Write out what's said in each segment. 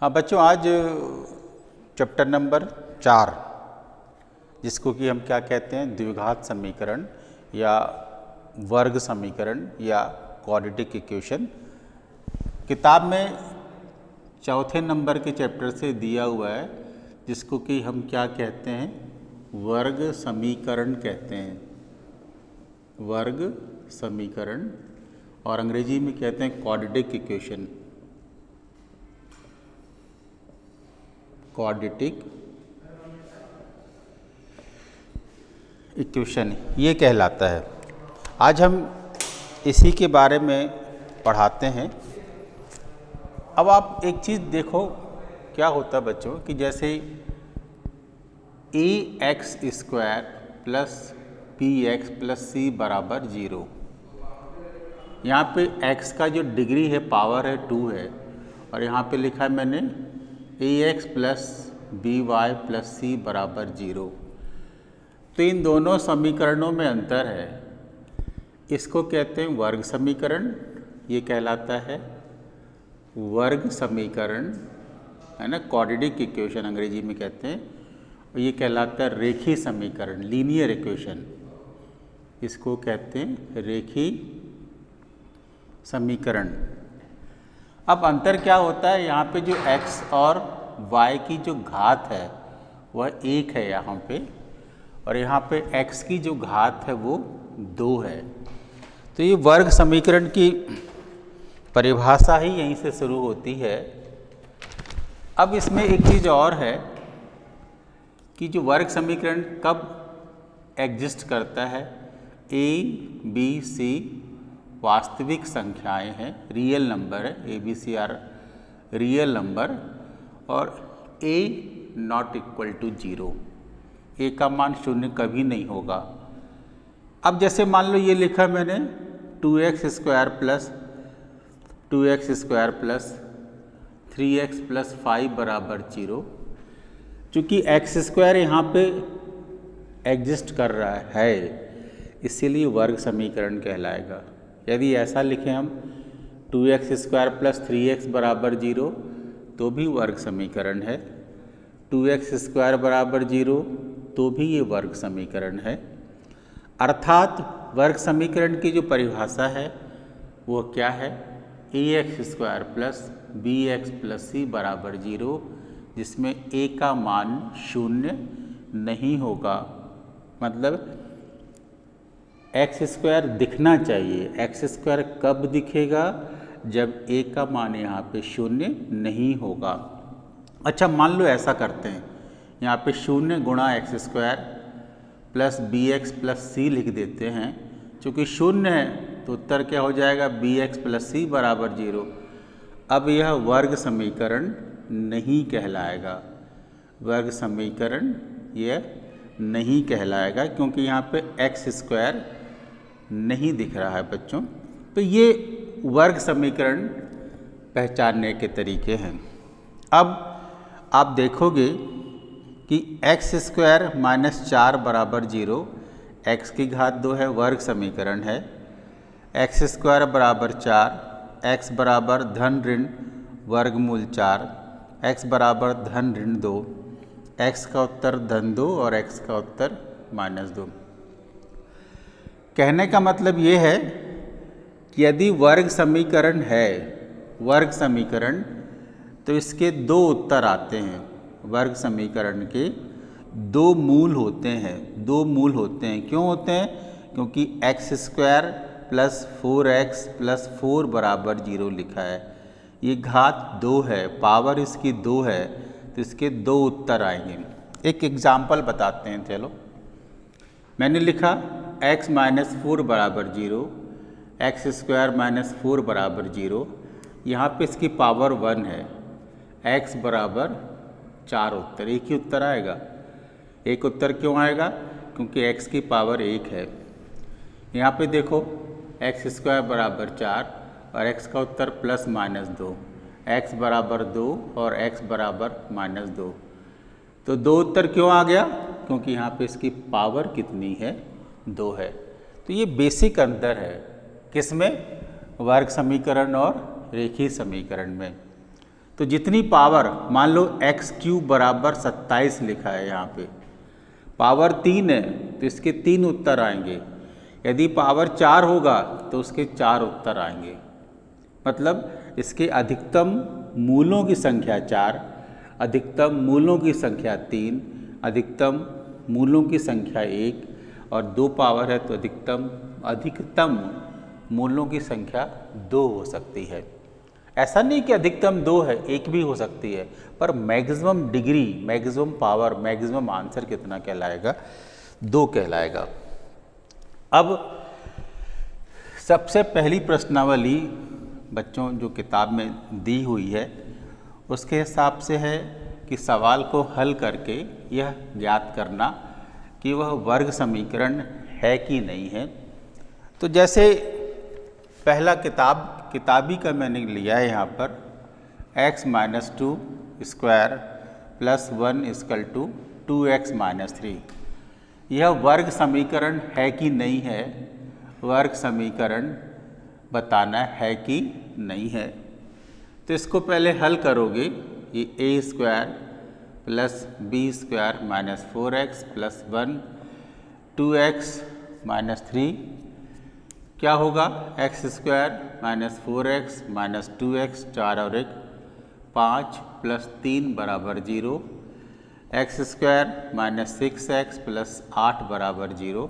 हाँ बच्चों, आज चैप्टर नंबर 4 जिसको कि हम क्या कहते हैं, द्विघात समीकरण या वर्ग समीकरण या क्वाड्रेटिक इक्वेशन, किताब में चौथे नंबर के चैप्टर से दिया हुआ है, जिसको कि हम क्या कहते हैं, वर्ग समीकरण कहते हैं। वर्ग समीकरण और अंग्रेजी में कहते हैं क्वाड्रेटिक इक्वेशन। क्वाड्रेटिक इक्वेशन ये कहलाता है। आज हम इसी के बारे में पढ़ाते हैं। अब आप एक चीज़ देखो, क्या होता है बच्चों कि जैसे ax² plus bx plus c बराबर 0। यहाँ पे x का जो डिग्री है, पावर है 2 है, और यहाँ पे लिखा है मैंने ax plus by plus c बराबर 0। तो इन दोनों समीकरणों में अंतर है। इसको कहते हैं वर्ग समीकरण, ये कहलाता है वर्ग समीकरण, है ना, क्वाड्रेटिक इक्वेशन अंग्रेजी में कहते हैं। और ये कहलाता है रेखीय समीकरण, लीनियर इक्वेशन, इसको कहते हैं रेखीय समीकरण। अब अंतर क्या होता है, यहाँ पे जो x और y की जो घात है वह 1 है यहाँ पे, और यहाँ पे x की जो घात है वो 2 है। तो ये वर्ग समीकरण की परिभाषा ही यहीं से शुरू होती है। अब इसमें एक चीज़ और है कि जो वर्ग समीकरण कब एग्जिस्ट करता है, a, b, c वास्तविक संख्याएं हैं, रियल नंबर है, a, b, c are real number, और a not equal to 0, a का मान 0 कभी नहीं होगा। अब जैसे मान लो ये लिखा मैंने 2x² प्लस 3x प्लस 5 बराबर 0। चूँकि x² यहाँ पे एग्जिस्ट कर रहा है, इसीलिए वर्ग समीकरण कहलाएगा। यदि ऐसा लिखें हम 2x² प्लस 3x बराबर 0 तो भी वर्ग समीकरण है, 2x² बराबर 0 तो भी ये वर्ग समीकरण है। अर्थात वर्ग समीकरण की जो परिभाषा है वो क्या है, ax² plus bx plus c बराबर 0, जिसमें a का मान 0 नहीं होगा। मतलब x² दिखना चाहिए। x² कब दिखेगा, जब a का मान यहाँ पे 0 नहीं होगा। अच्छा, मान लो ऐसा करते हैं, यहाँ पे 0 गुणा x² plus bx plus c लिख देते हैं। चूँकि 0 है तो उत्तर क्या हो जाएगा, bx प्लस c बराबर 0। अब यह वर्ग समीकरण नहीं कहलाएगा, वर्ग समीकरण यह नहीं कहलाएगा, क्योंकि यहाँ पे x² नहीं दिख रहा है बच्चों। तो ये वर्ग समीकरण पहचानने के तरीके हैं। अब आप देखोगे कि x² माइनस 4 बराबर 0, x की घात 2 है, वर्ग समीकरण है। x² बराबर 4, x बराबर धन ऋण वर्गमूल 4, x बराबर धन ऋण 2, x का उत्तर धन 2 और x का उत्तर माइनस 2। कहने का मतलब ये है कि यदि वर्ग समीकरण है, वर्ग समीकरण, तो इसके 2 उत्तर आते हैं। वर्ग समीकरण के 2 मूल होते हैं, 2 मूल होते हैं। क्यों होते हैं, क्योंकि x² प्लस 4x प्लस 4 बराबर 0 लिखा है। ये घात 2 है, पावर इसकी 2 है, तो इसके 2 उत्तर आएंगे। एक एग्जाम्पल बताते हैं। चलो, मैंने लिखा x माइनस 4 बराबर 0, x² माइनस 4 बराबर 0। यहाँ पे इसकी पावर 1 है, x बराबर 4 उत्तर, एक ही उत्तर आएगा। एक उत्तर क्यों आएगा, क्योंकि x की पावर 1 है। यहाँ पे देखो x² बराबर 4 और x का उत्तर प्लस माइनस 2, x बराबर 2 और x बराबर माइनस 2। तो 2 उत्तर क्यों आ गया, क्योंकि यहाँ पे इसकी पावर कितनी है, 2 है। तो ये बेसिक अंतर है किसमें, वर्ग समीकरण और रेखीय समीकरण में। तो जितनी पावर, मान लो एक्स क्यूब बराबर 27 लिखा है यहाँ पे, पावर 3 है तो इसके 3 उत्तर आएंगे। यदि पावर 4 होगा तो उसके 4 उत्तर आएंगे। मतलब इसके अधिकतम मूलों की संख्या 4, अधिकतम मूलों की संख्या 3, अधिकतम मूलों की संख्या 1 और 2 पावर है तो अधिकतम मूलों की संख्या 2 हो सकती है। ऐसा नहीं कि अधिकतम 2 है, 1 भी हो सकती है, पर maximum degree, maximum power, maximum answer कितना कहलाएगा? 2 कहलाएगा। अब सबसे पहली प्रश्नावली बच्चों जो किताब में दी हुई है उसके हिसाब से है कि सवाल को हल करके यह ज्ञात करना कि वह वर्ग समीकरण है कि नहीं है। तो जैसे पहला किताबी का मैंने लिया है यहाँ पर, x - 2 square plus 1 equal to 2x - 3। यह वर्ग समीकरण है कि नहीं है, वर्ग समीकरण बताना है कि नहीं है। तो इसको पहले हल करोगे, ये a square plus b square minus 4x plus 1 2x minus 3 क्या होगा? X square minus 4x minus 2x 4 और 1 5 प्लस 3 बराबर 0, x square minus 6x plus 8 बराबर 0।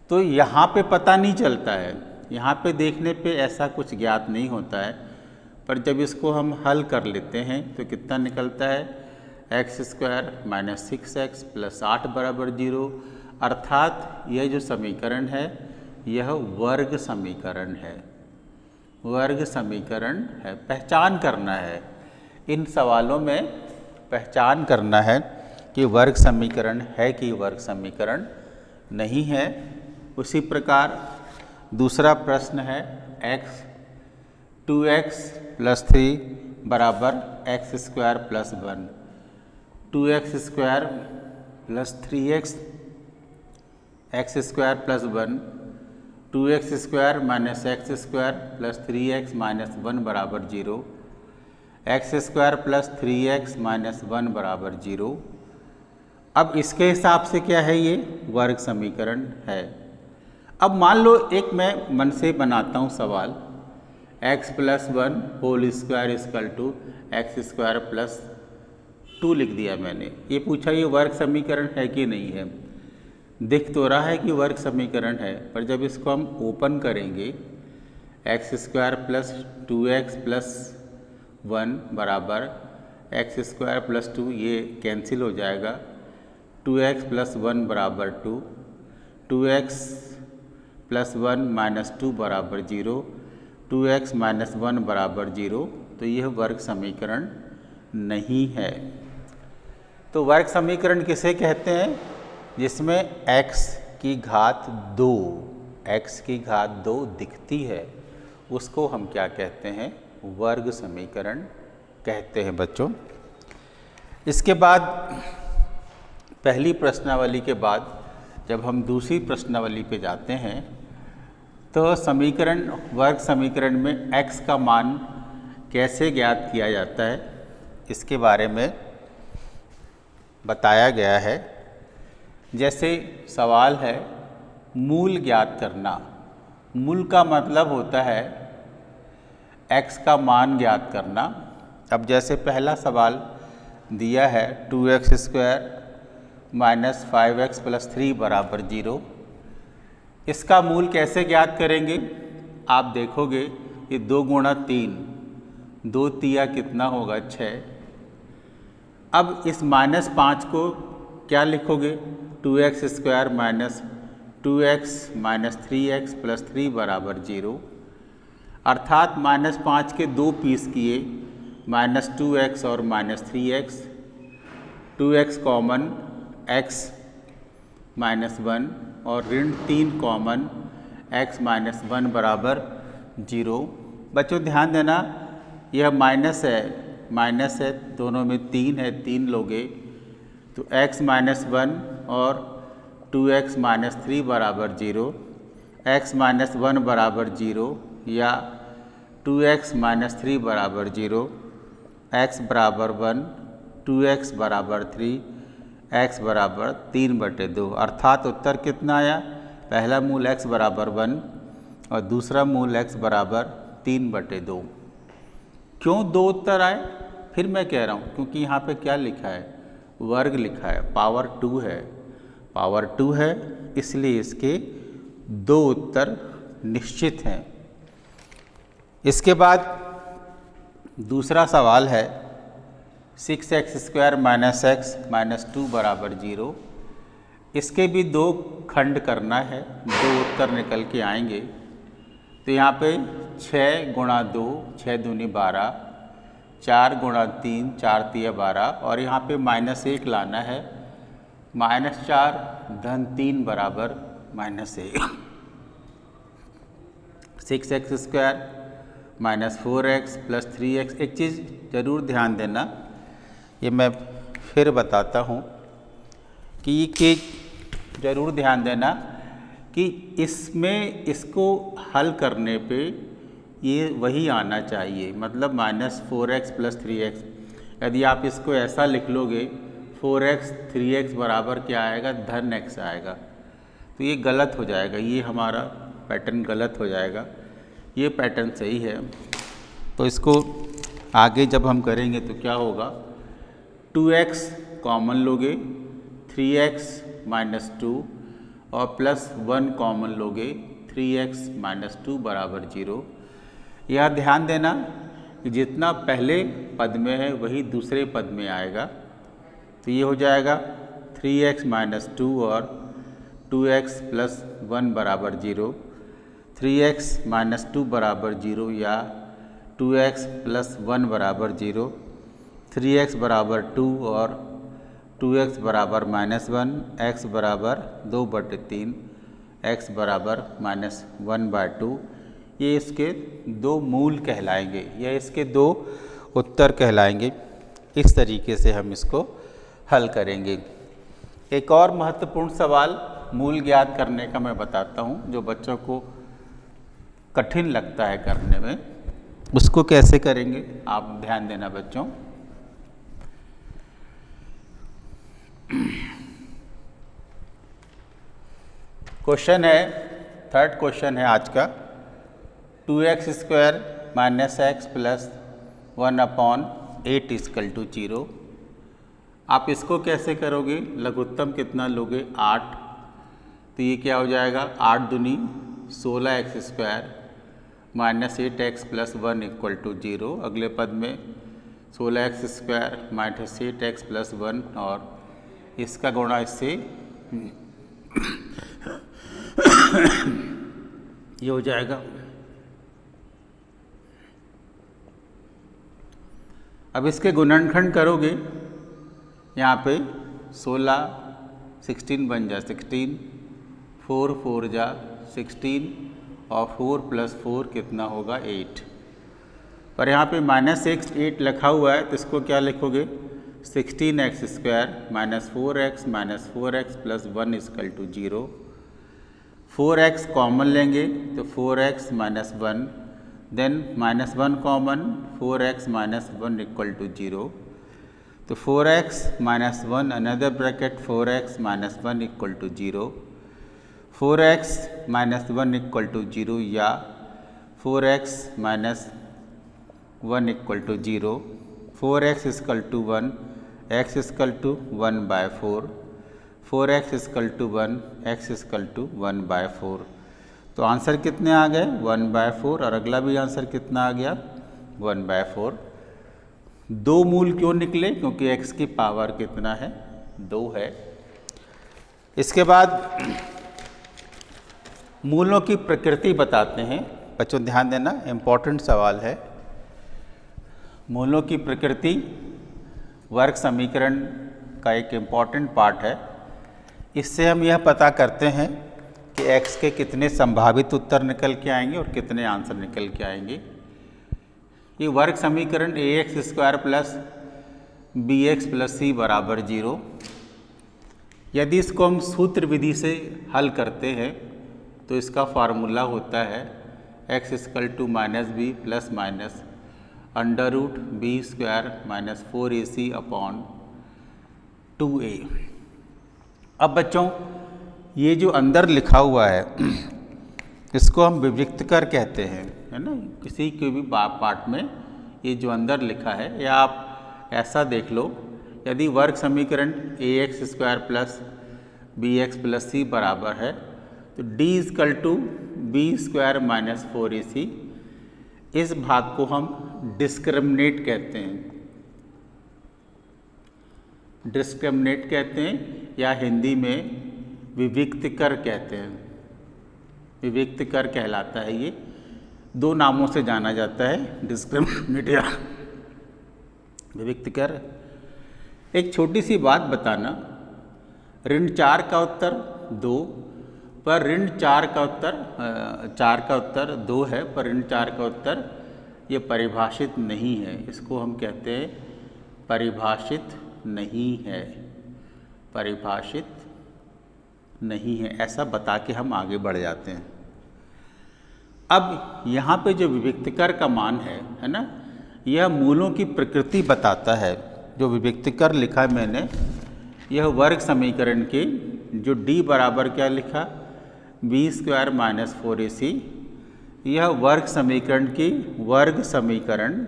तो यहाँ पे पता नहीं चलता है, यहाँ पे देखने पे ऐसा कुछ ज्ञात नहीं होता है, पर जब इसको हम हल कर लेते हैं तो कितना निकलता है? X square minus 6x plus 8 बराबर 0। अर्थात यह जो समीकरण है यह वर्ग समीकरण है, वर्ग समीकरण है। पहचान करना है, इन सवालों में पहचान करना है कि वर्ग समीकरण है कि वर्ग समीकरण नहीं है। उसी प्रकार दूसरा प्रश्न है x 2x प्लस 3 बराबर x square plus 1, 2x square plus 3x x square plus 1, 2x square minus x square plus 3x minus 1 बराबर 0, x square plus 3x minus 1 बराबर 0। अब इसके हिसाब से क्या है? ये वर्ग समीकरण है। अब मान लो एक मैं मन से बनाता हूँ सवाल, x plus 1 whole square equal to x square plus 2 लिख दिया मैंने। ये पूछा ये वर्ग समीकरण है कि नहीं है। दिख तो रहा है कि वर्ग समीकरण है, पर जब इसको हम ओपन करेंगे, x square plus 2x plus 1 बराबर एक्स स्क्वायर प्लस 2, ये कैंसिल हो जाएगा, 2x प्लस 1 बराबर 2, 2x प्लस 1 माइनस 2 बराबर 0, 2x माइनस 1 बराबर 0। तो यह वर्ग समीकरण नहीं है। तो वर्ग समीकरण किसे कहते हैं? जिसमें x की घात 2, x की घात 2 दिखती है, उसको हम क्या कहते हैं? वर्ग समीकरण कहते हैं बच्चों। इसके बाद पहली प्रश्नावली के बाद जब हम दूसरी प्रश्नावली पे जाते हैं तो समीकरण, वर्ग समीकरण में x का मान कैसे ज्ञात किया जाता है इसके बारे में बताया गया है। जैसे सवाल है मूल ज्ञात करना। मूल का मतलब होता है x का मान ज्ञात करना। अब जैसे पहला सवाल दिया है 2x square minus 5x plus 3 बराबर 0। इसका मूल कैसे ज्ञात करेंगे? आप देखोगे ये 2 गुणा 3, 2 तिया कितना होगा? 6। अब इस -5 को क्या लिखोगे? 2x square minus 2x minus 3x plus 3 बराबर 0। अर्थात -5 के 2 पीस किए, -2x और -3x, 2x कॉमन, x -1 और ऋण 3 कॉमन, x -1 बराबर 0। बच्चों ध्यान देना, यह माइनस है, दोनों में 3 है, 3 लोगे तो x -1 और 2x -3 बराबर 0, x -1 बराबर 0 या 2x -3 बराबर 0। x बराबर 1, 2x बराबर 3, x बराबर 3/2। अर्थात उत्तर कितना आया? पहला मूल x बराबर 1 और दूसरा मूल x बराबर 3/2। क्यों दो उत्तर आए? फिर मैं कह रहा हूँ क्योंकि यहाँ पे क्या लिखा है? वर्ग लिखा है, पावर 2 है, पावर 2 है, इसलिए इसके दो उत्तर निश्चित हैं। इसके बाद दूसरा सवाल है 6x² - x - 2 बराबर 0। इसके भी दो खंड करना है, दो उत्तर निकल के आएंगे। तो यहाँ पे 6 गुणा 2, 6 दूनी 12, 4 गुणा 3, 4 तिया 12 और यहाँ पे -1 लाना है। -4 - 3 बराबर -1। 6x² - 4x + 3x। एक चीज़ ज़रूर ध्यान देना, ये मैं फिर बताता हूँ कि ज़रूर ध्यान देना कि इसमें इसको हल करने पे ये वही आना चाहिए, मतलब -4x + 3x। यदि आप इसको ऐसा लिख लोगे 4x 3x बराबर क्या आएगा? धन x आएगा, तो ये गलत हो जाएगा, ये हमारा पैटर्न गलत हो जाएगा। ये पैटर्न सही है। तो इसको आगे जब हम करेंगे तो क्या होगा? 2x कॉमन लोगे, 3x - 2 और +1 कॉमन लोगे, 3x - 2 बराबर 0। यह ध्यान देना कि जितना पहले पद में है वही दूसरे पद में आएगा। तो ये हो जाएगा 3x - 2 और 2x + 1 बराबर 0। 3x - 2 बराबर 0 या 2x + 1 बराबर 0। 3x बराबर 2 और 2x बराबर -1, x बराबर 2/3, x बराबर -1/2। ये इसके दो मूल कहलाएंगे या इसके दो उत्तर कहलाएंगे। इस तरीके से हम इसको हल करेंगे। एक और महत्वपूर्ण सवाल मूल ज्ञात करने का मैं बताता हूँ, जो बच्चों को कठिन लगता है करने में। उसको कैसे करेंगे आप ध्यान देना बच्चों। क्वेश्चन है, थर्ड क्वेश्चन है आज का, 2x² - x + 1/8 = 0। आप इसको कैसे करोगे? लघुत्तम कितना लोगे? 8। तो ये क्या हो जाएगा? 8 दूनी 16x² - 8x + 1 = 0। अगले पद में 16x² - 8x + 1 और इसका गुणा इससे ये हो जाएगा। अब इसके गुणनखंड करोगे, यहाँ पे 16 बन जा 16, 4 4 जा 16 और 4 + 4 कितना होगा? 8। पर यहाँ पे -8 लिखा हुआ है, तो इसको क्या लिखोगे? 16x² - 4x - 4x + 1 = 0। 4x common लेंगे तो 4x - 1, देन -1 कॉमन, 4x - 1 = 0। तो 4x - 1 another bracket 4x - 1 = 0। 4x - 1 = 0 या 4x - 1 = 0। 4x = 1, x = 1/4, 4x = 1, x = 1/4। तो आंसर कितने आ गए? 1/4। और अगला भी आंसर कितना आ गया? 1/4। दो मूल क्यों निकले? क्योंकि x की पावर कितना है? 2 है। इसके बाद मूलों की प्रकृति बताते हैं। बच्चों ध्यान देना, इम्पोर्टेंट सवाल है। मूलों की प्रकृति वर्ग समीकरण का एक इम्पॉर्टेंट पार्ट है। इससे हम यह पता करते हैं कि x के कितने संभावित उत्तर निकल के आएंगे और कितने आंसर निकल के आएंगे। ये वर्ग समीकरण ax² + bx + c बराबर 0। यदि इसको हम सूत्र विधि से हल करते हैं तो इसका फार्मूला होता है x = -b + under root b square minus 4ac upon 2a। अब बच्चों ये जो अंदर लिखा हुआ है इसको हम विविक्त कर कहते हैं, है ना। किसी के भी पार्ट में ये जो अंदर लिखा है, या आप ऐसा देख लो, यदि वर्ग समीकरण ax square plus bx plus c बराबर है तो d equal to b square minus 4ac, इस भाग को हम डिस्क्रिमिनेट कहते हैं, डिस्क्रिमिनेट कहते हैं, या हिंदी में विविक्त कर कहते हैं। विविक्त कर कहलाता है। ये दो नामों से जाना जाता है, डिस्क्रिमिनेट या विविक्त कर। एक छोटी सी बात बताना, ऋण 4 का उत्तर 2, पर ऋण 4 का उत्तर 2 है, पर ऋण 4 का उत्तर ये परिभाषित नहीं है। इसको हम कहते हैं परिभाषित नहीं है, परिभाषित नहीं है, ऐसा बता के हम आगे बढ़ जाते हैं। अब यहाँ पे जो विविक्तकर का मान है ना, यह मूलों की प्रकृति बताता है। जो विविक्तकर लिखा है मैंने, यह वर्ग समीकरण के जो d बराबर क्या लिखा, बी स्क्वायर माइनस 4ac, यह वर्ग समीकरण की वर्ग समीकरण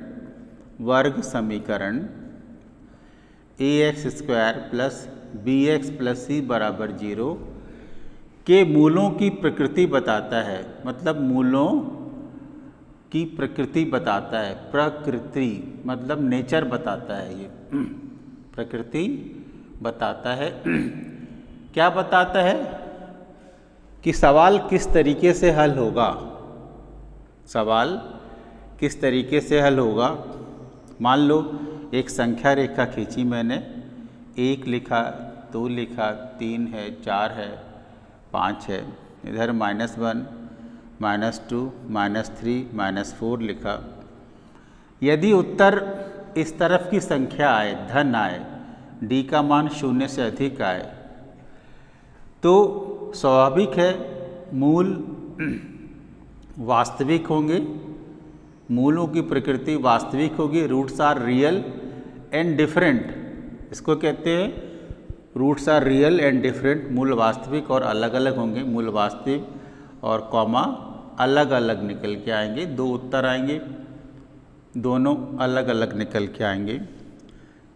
ax square plus bx plus c बराबर 0 के मूलों की प्रकृति बताता है। मतलब मूलों की प्रकृति बताता है। प्रकृति मतलब नेचर बताता है, ये प्रकृति बताता है। क्या बताता है कि सवाल किस तरीके से हल होगा, सवाल किस तरीके से हल होगा। मान लो एक संख्या रेखा खींची मैंने, 1 लिखा, 2 लिखा, 3 है, 4 है, 5 है, इधर -1, -2, -3, -4 लिखा। यदि उत्तर इस तरफ की संख्या आए, धन आए, d का मान 0 से अधिक आए, तो स्वाभाविक है मूल वास्तविक होंगे, मूलों की प्रकृति वास्तविक होगी। Roots are real and different, इसको कहते हैं roots are real and different. मूल वास्तविक और अलग अलग होंगे, मूल वास्तविक और कॉमा अलग अलग निकल के आएंगे। 2 उत्तर आएंगे, दोनों अलग अलग निकल के आएंगे।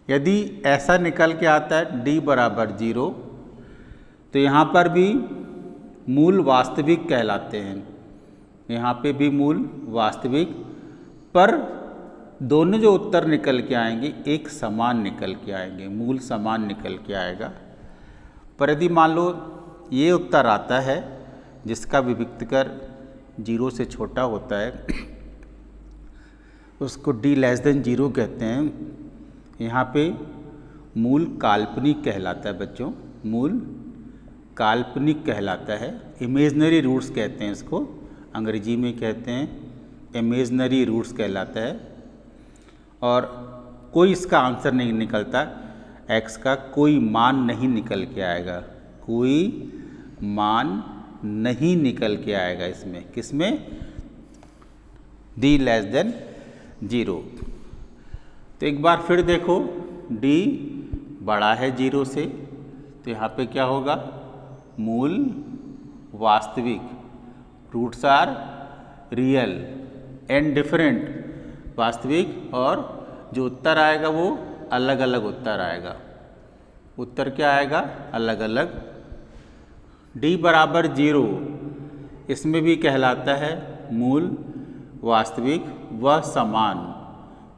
यदि ऐसा निकल के आता है d बराबर 0, तो यहाँ पर भी मूल वास्तविक कहलाते हैं। यहाँ पे भी मूल वास्तविक, पर दोनों जो उत्तर निकल के आएंगे एक समान निकल के आएंगे, मूल समान निकल के आएगा। पर यदि मान लो ये उत्तर आता है जिसका विविक्तकर 0 से छोटा होता है, उसको d <0 कहते हैं। यहाँ पे मूल काल्पनिक कहलाता है बच्चों, मूल काल्पनिक कहलाता है। इमेजनरी रूट्स कहते हैं इसको, अंग्रेजी में कहते हैं इमेजनरी रूट्स कहलाता है। और कोई इसका आंसर नहीं निकलता, x का कोई मान नहीं निकल के आएगा, कोई मान नहीं निकल के आएगा इसमें। किसमें? d <0। तो एक बार फिर देखो, d बड़ा है 0 से, तो यहाँ पे क्या होगा, मूल वास्तविक, roots are real and different, वास्तविक, और जो उत्तर आएगा वो अलग अलग उत्तर आएगा। उत्तर क्या आएगा? अलग अलग। d बराबर 0 इसमें भी कहलाता है मूल वास्तविक व समान,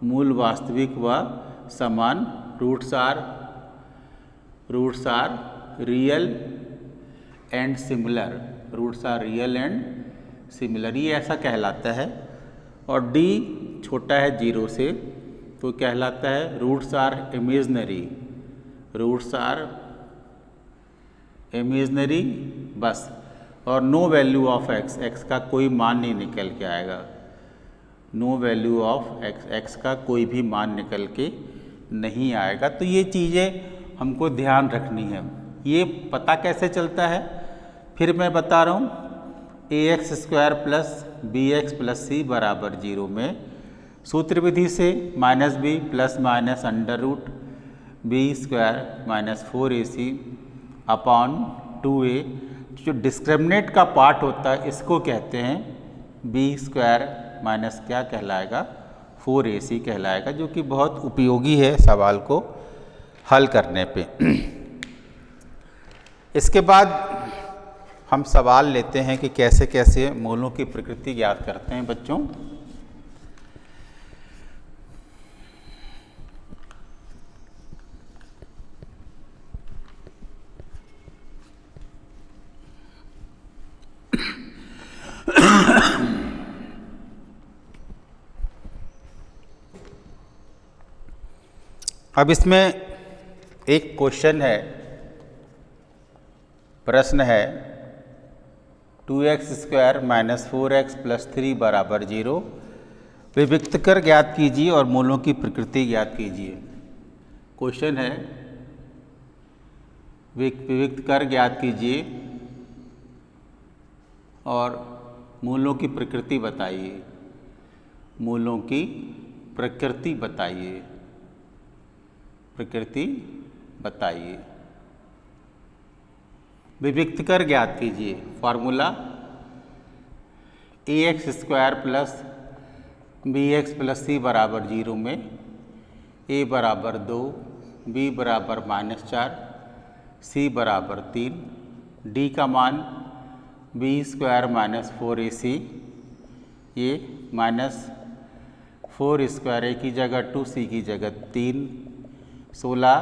मूल वास्तविक व समान। Roots are real and similar, roots are real and similar, ये ऐसा कहलाता है। और d छोटा है 0 से, तो कहलाता है roots are imaginary, roots are imaginary बस। और no value of x, x का कोई मान नहीं निकल के आएगा, no value of x, x का कोई भी मान निकल के नहीं आएगा। तो ये चीज़ें हमको ध्यान रखनी है। ये पता कैसे चलता है, फिर मैं बता रहा हूँ। ax square plus bx plus c बराबर 0 में सूत्र विधि से minus b plus minus under root b square minus 4ac upon 2a। जो डिस्क्रिमिनेंट का पार्ट होता है इसको कहते हैं बी स्क्वायर माइनस क्या कहलाएगा, 4ac कहलाएगा, जो कि बहुत उपयोगी है सवाल को हल करने पे। इसके बाद हम सवाल लेते हैं कि कैसे कैसे मूलों की प्रकृति ज्ञात करते हैं बच्चों। अब इसमें एक क्वेश्चन है, प्रश्न है 2x square minus 4x plus 3 बराबर 0 विविक्त कर ज्ञात कीजिए और मूलों की प्रकृति ज्ञात कीजिए। क्वेश्चन है विविक्त कर ज्ञात कीजिए और मूलों की प्रकृति बताइए। मूलों की प्रकृति बताइए, प्रकृति बताइए। विविक्त कर ज्ञात कीजिए। Formula ax square plus bx plus c बराबर 0 में a बराबर 2, b बराबर -4, c बराबर 3, d का मान b स्क्वायर माइनस 4ac, ये माइनस 4 स्क्वायर a की जगह 2c की जगह 3, 16,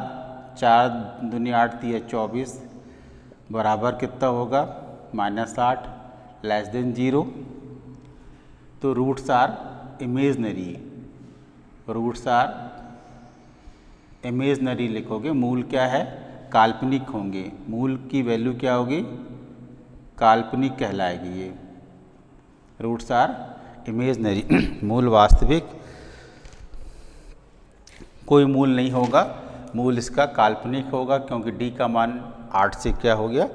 4 दूनी 8 3 24 बराबर कितना होगा -8 लेस देन 0। तो roots are imaginary, roots are imaginary लिखोगे। मूल क्या है, काल्पनिक होंगे। मूल की वैल्यू क्या होगी, काल्पनिक कहलाएगी ये। रूट्स आर इमेजनरी, मूल वास्तविक कोई मूल नहीं होगा, मूल इसका काल्पनिक होगा, क्योंकि d का मान 8 से क्या हो गया,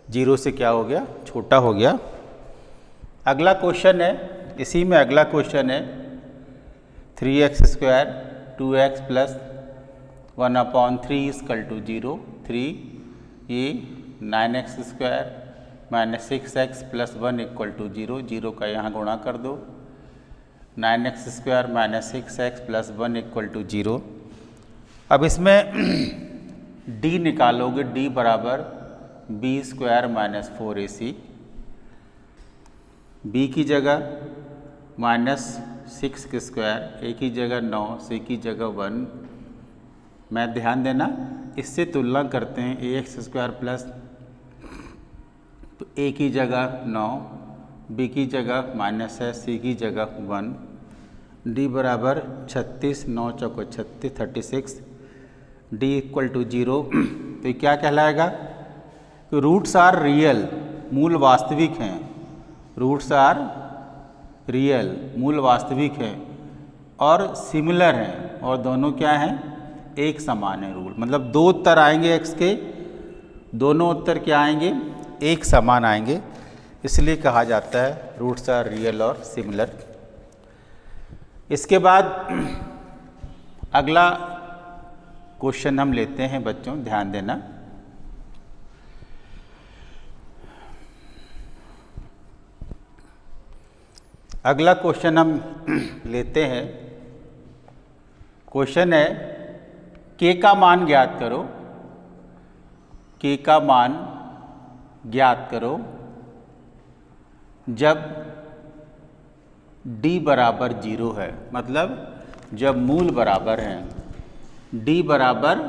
0 से क्या हो गया, छोटा हो गया। अगला क्वेश्चन है, इसी में अगला क्वेश्चन है 3x square 2x plus 1/3 equal to 0, 3, ये 9x square minus 6x plus 1 equal to 0, 0 का यहाँ गुणा कर दो। 9x square minus 6x plus 1 equal to 0। अब इसमें d निकालोगे, d बराबर b square minus 4ac, b की जगह -6 के स्क्वायर, a की जगह 9, c की जगह 1। मैं ध्यान देना, इससे तुलना करते हैं ax स्क्वायर प्लस, तो a की जगह 9, b की जगह माइनस है, c की जगह 1, d बराबर 36, 9 चौको 36, 36, d इक्वल टू 0। तो ये क्या कहलाएगा कि रूट्स आर रियल, मूल वास्तविक हैं। रूट्स आर रियल, मूल वास्तविक है और सिमिलर हैं, और दोनों क्या हैं, एक समान है। रूल मतलब दो उत्तर आएंगे x के, दोनों उत्तर क्या आएंगे, एक समान आएंगे, इसलिए कहा जाता है रूट्स आर रियल और सिमिलर। इसके बाद अगला क्वेश्चन हम लेते हैं बच्चों, ध्यान देना। अगला क्वेश्चन हम लेते हैं, क्वेश्चन है k का मान ज्ञात करो, k का मान ज्ञात करो जब d बराबर 0 है, मतलब जब मूल बराबर हैं। d बराबर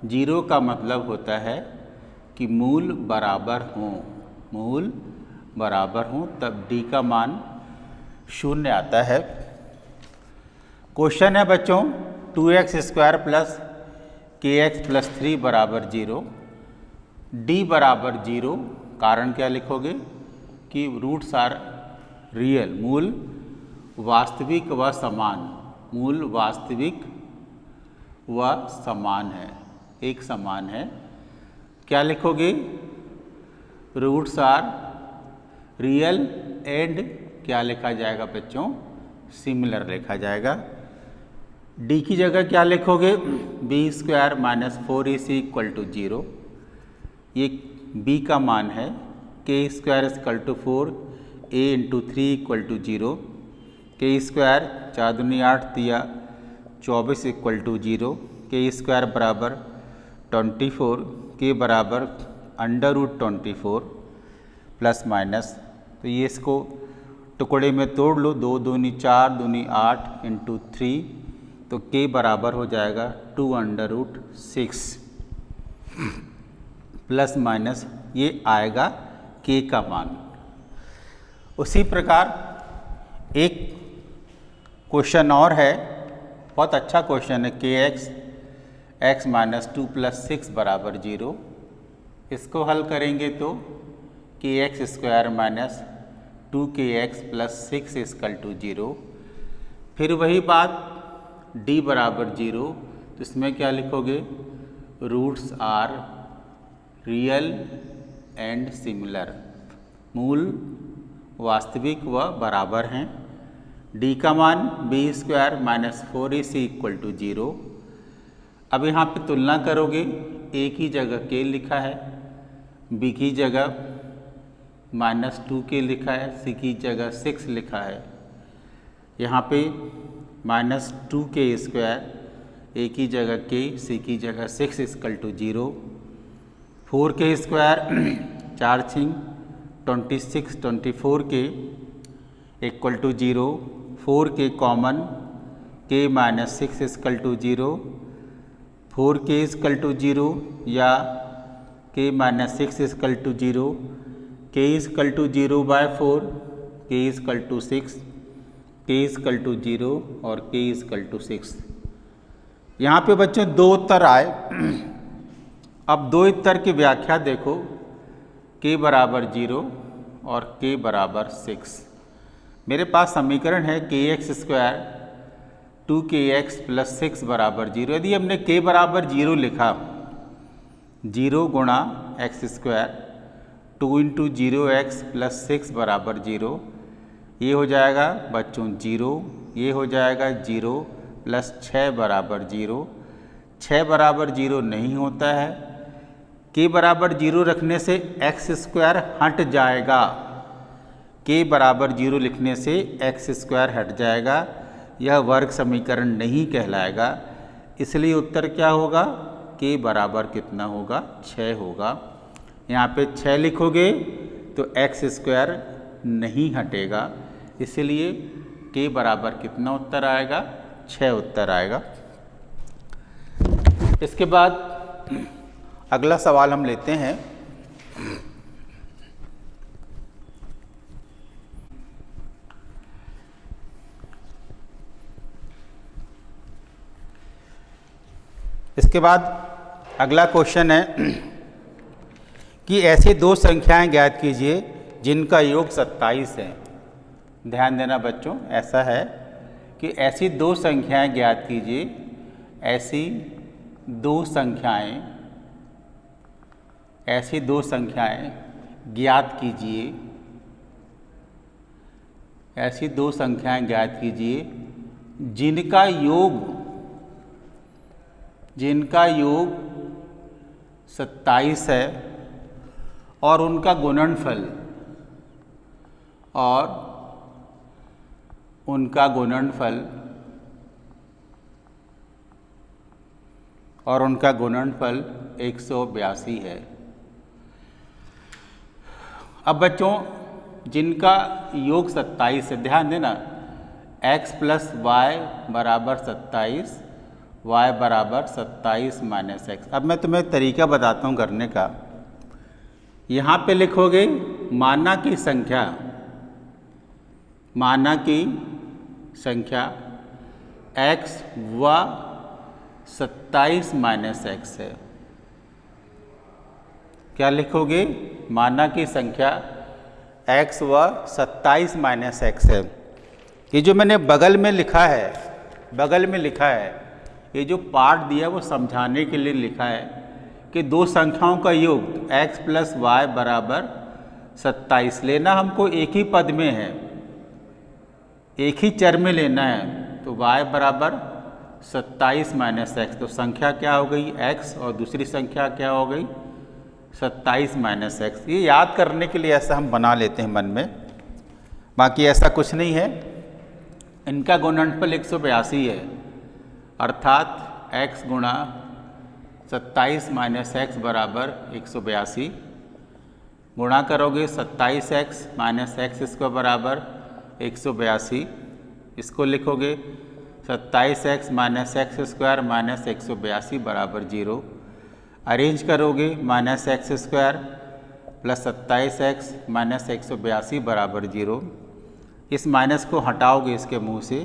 0 का मतलब होता है कि मूल बराबर हों, मूल बराबर हों, तब d का मान 0 आता है। क्वेश्चन है बच्चों 2x square plus kx plus 3 बराबर 0, d बराबर 0। कारण क्या लिखोगे कि रूट्स आर रियल, मूल वास्तविक व समान, मूल वास्तविक व समान है, एक समान है। क्या लिखोगे, रूट्स आर रियल एंड क्या लिखा जाएगा बच्चों, सिमिलर लिखा जाएगा। डी की जगह क्या लिखोगे, b square minus 4ac equal to 0। ये बी का मान है। K square equal to 4, a into 3 equal to 0। K square 4 दूनी 8 दिया 24 इक्वल टू 0। के स्क्वायर बराबर 24, के बराबर √24 प्लस माइनस। तो ये इसको टुकड़े में तोड़ लो, 2 दूनी 4 दूनी 8 इंटू 3, तो के बराबर हो जाएगा 2√6 प्लस माइनस ये आएगा के का मान। उसी प्रकार एक क्वेश्चन और है, बहुत अच्छा क्वेश्चन है, के x माइनस 2 प्लस 6 बराबर 0। इसको हल करेंगे तो k x square minus 2kx plus 6 equal to 0। फिर वही बात d बराबर 0, तो इसमें क्या लिखोगे, roots are real and similar, मूल वास्तविक व बराबर हैं। d का मान b square minus 4ac equal to 0। अब यहाँ पे तुलना करोगे, a की जगह k लिखा है, b की जगह -2k लिखा है, c की जगह 6 लिखा है। यहाँ पे -2k स्क्वायर, a की जगह k, c की जगह 6 इक्वल टू 0। 4k स्क्वायर 4 छिंग 26, 24k equal to 0। 4k common, k minus 6 equal to 0। 4k equal to 0 या k minus 6 equal to 0। k equal to 0 by 4, k equal to 6, k equal to 0 और k equal to 6। यहाँ पे बच्चों दो उत्तर आए। अब दो उत्तर की व्याख्या देखो, k बराबर 0 और k बराबर 6। मेरे पास समीकरण है kx स्क्वायर 2kx प्लस 6 बराबर 0। यदि हमने k बराबर 0 लिखा, 0 गुणा x square 2 into 0x plus 6 बराबर 0, ये हो जाएगा बच्चों 0, ये हो जाएगा 0 प्लस 6 बराबर 0। 6 बराबर 0 नहीं होता है, k बराबर 0 रखने से एक्स स्क्वायर हट जाएगा, k बराबर 0 लिखने से एक्स स्क्वायर हट जाएगा, यह वर्ग समीकरण नहीं कहलाएगा। इसलिए उत्तर क्या होगा, k बराबर कितना होगा, 6 होगा। यहाँ पे 6 लिखोगे तो एक्स स्क्वायर नहीं हटेगा, इसलिए k बराबर कितना उत्तर आएगा, 6 उत्तर आएगा। इसके बाद अगला सवाल हम लेते हैं। इसके बाद अगला क्वेश्चन है कि ऐसी दो संख्याएं ज्ञात कीजिए जिनका योग 27 है। ध्यान देना बच्चों, ऐसा है कि ऐसी दो संख्याएं ज्ञात कीजिए, ऐसी दो संख्याएं ज्ञात कीजिए, ऐसी दो संख्याएं ज्ञात कीजिए जिनका योग 27 है और उनका गुणनफल और उनका गुणनफल 182 है। अब बच्चों जिनका योग 27 है, ध्यान देना, x प्लस वाई बराबर 27, y बराबर 27 माइनस एक्स। अब मैं तुम्हें तरीका बताता हूँ करने का। यहाँ पे लिखोगे माना की संख्या x व 27 माइनस एक्स है। क्या लिखोगे, माना की संख्या x व 27 माइनस एक्स है। ये जो मैंने बगल में लिखा है, ये जो पार्ट दिया वो समझाने के लिए लिखा है कि दो संख्याओं का योग x प्लस वाई बराबर 27 लेना हमको एक ही पद में है, एक ही चर में लेना है तो y बराबर 27 माइनस एक्स, तो संख्या क्या हो गई x और दूसरी संख्या क्या हो गई 27 माइनस एक्स। ये याद करने के लिए ऐसा हम बना लेते हैं मन में, बाकी ऐसा कुछ नहीं है। इनका गुणनफल 182 है, अर्थात x गुणा 27 माइनस एक्स बराबर 182। गुणा करोगे 27x माइनस एक्स इसको बराबर 182, इसको लिखोगे 27x minus x square minus 182 बराबर 0। अरेंज करोगे minus x square plus 27x minus 182 बराबर 0। इस माइनस को हटाओगे इसके मुंह से,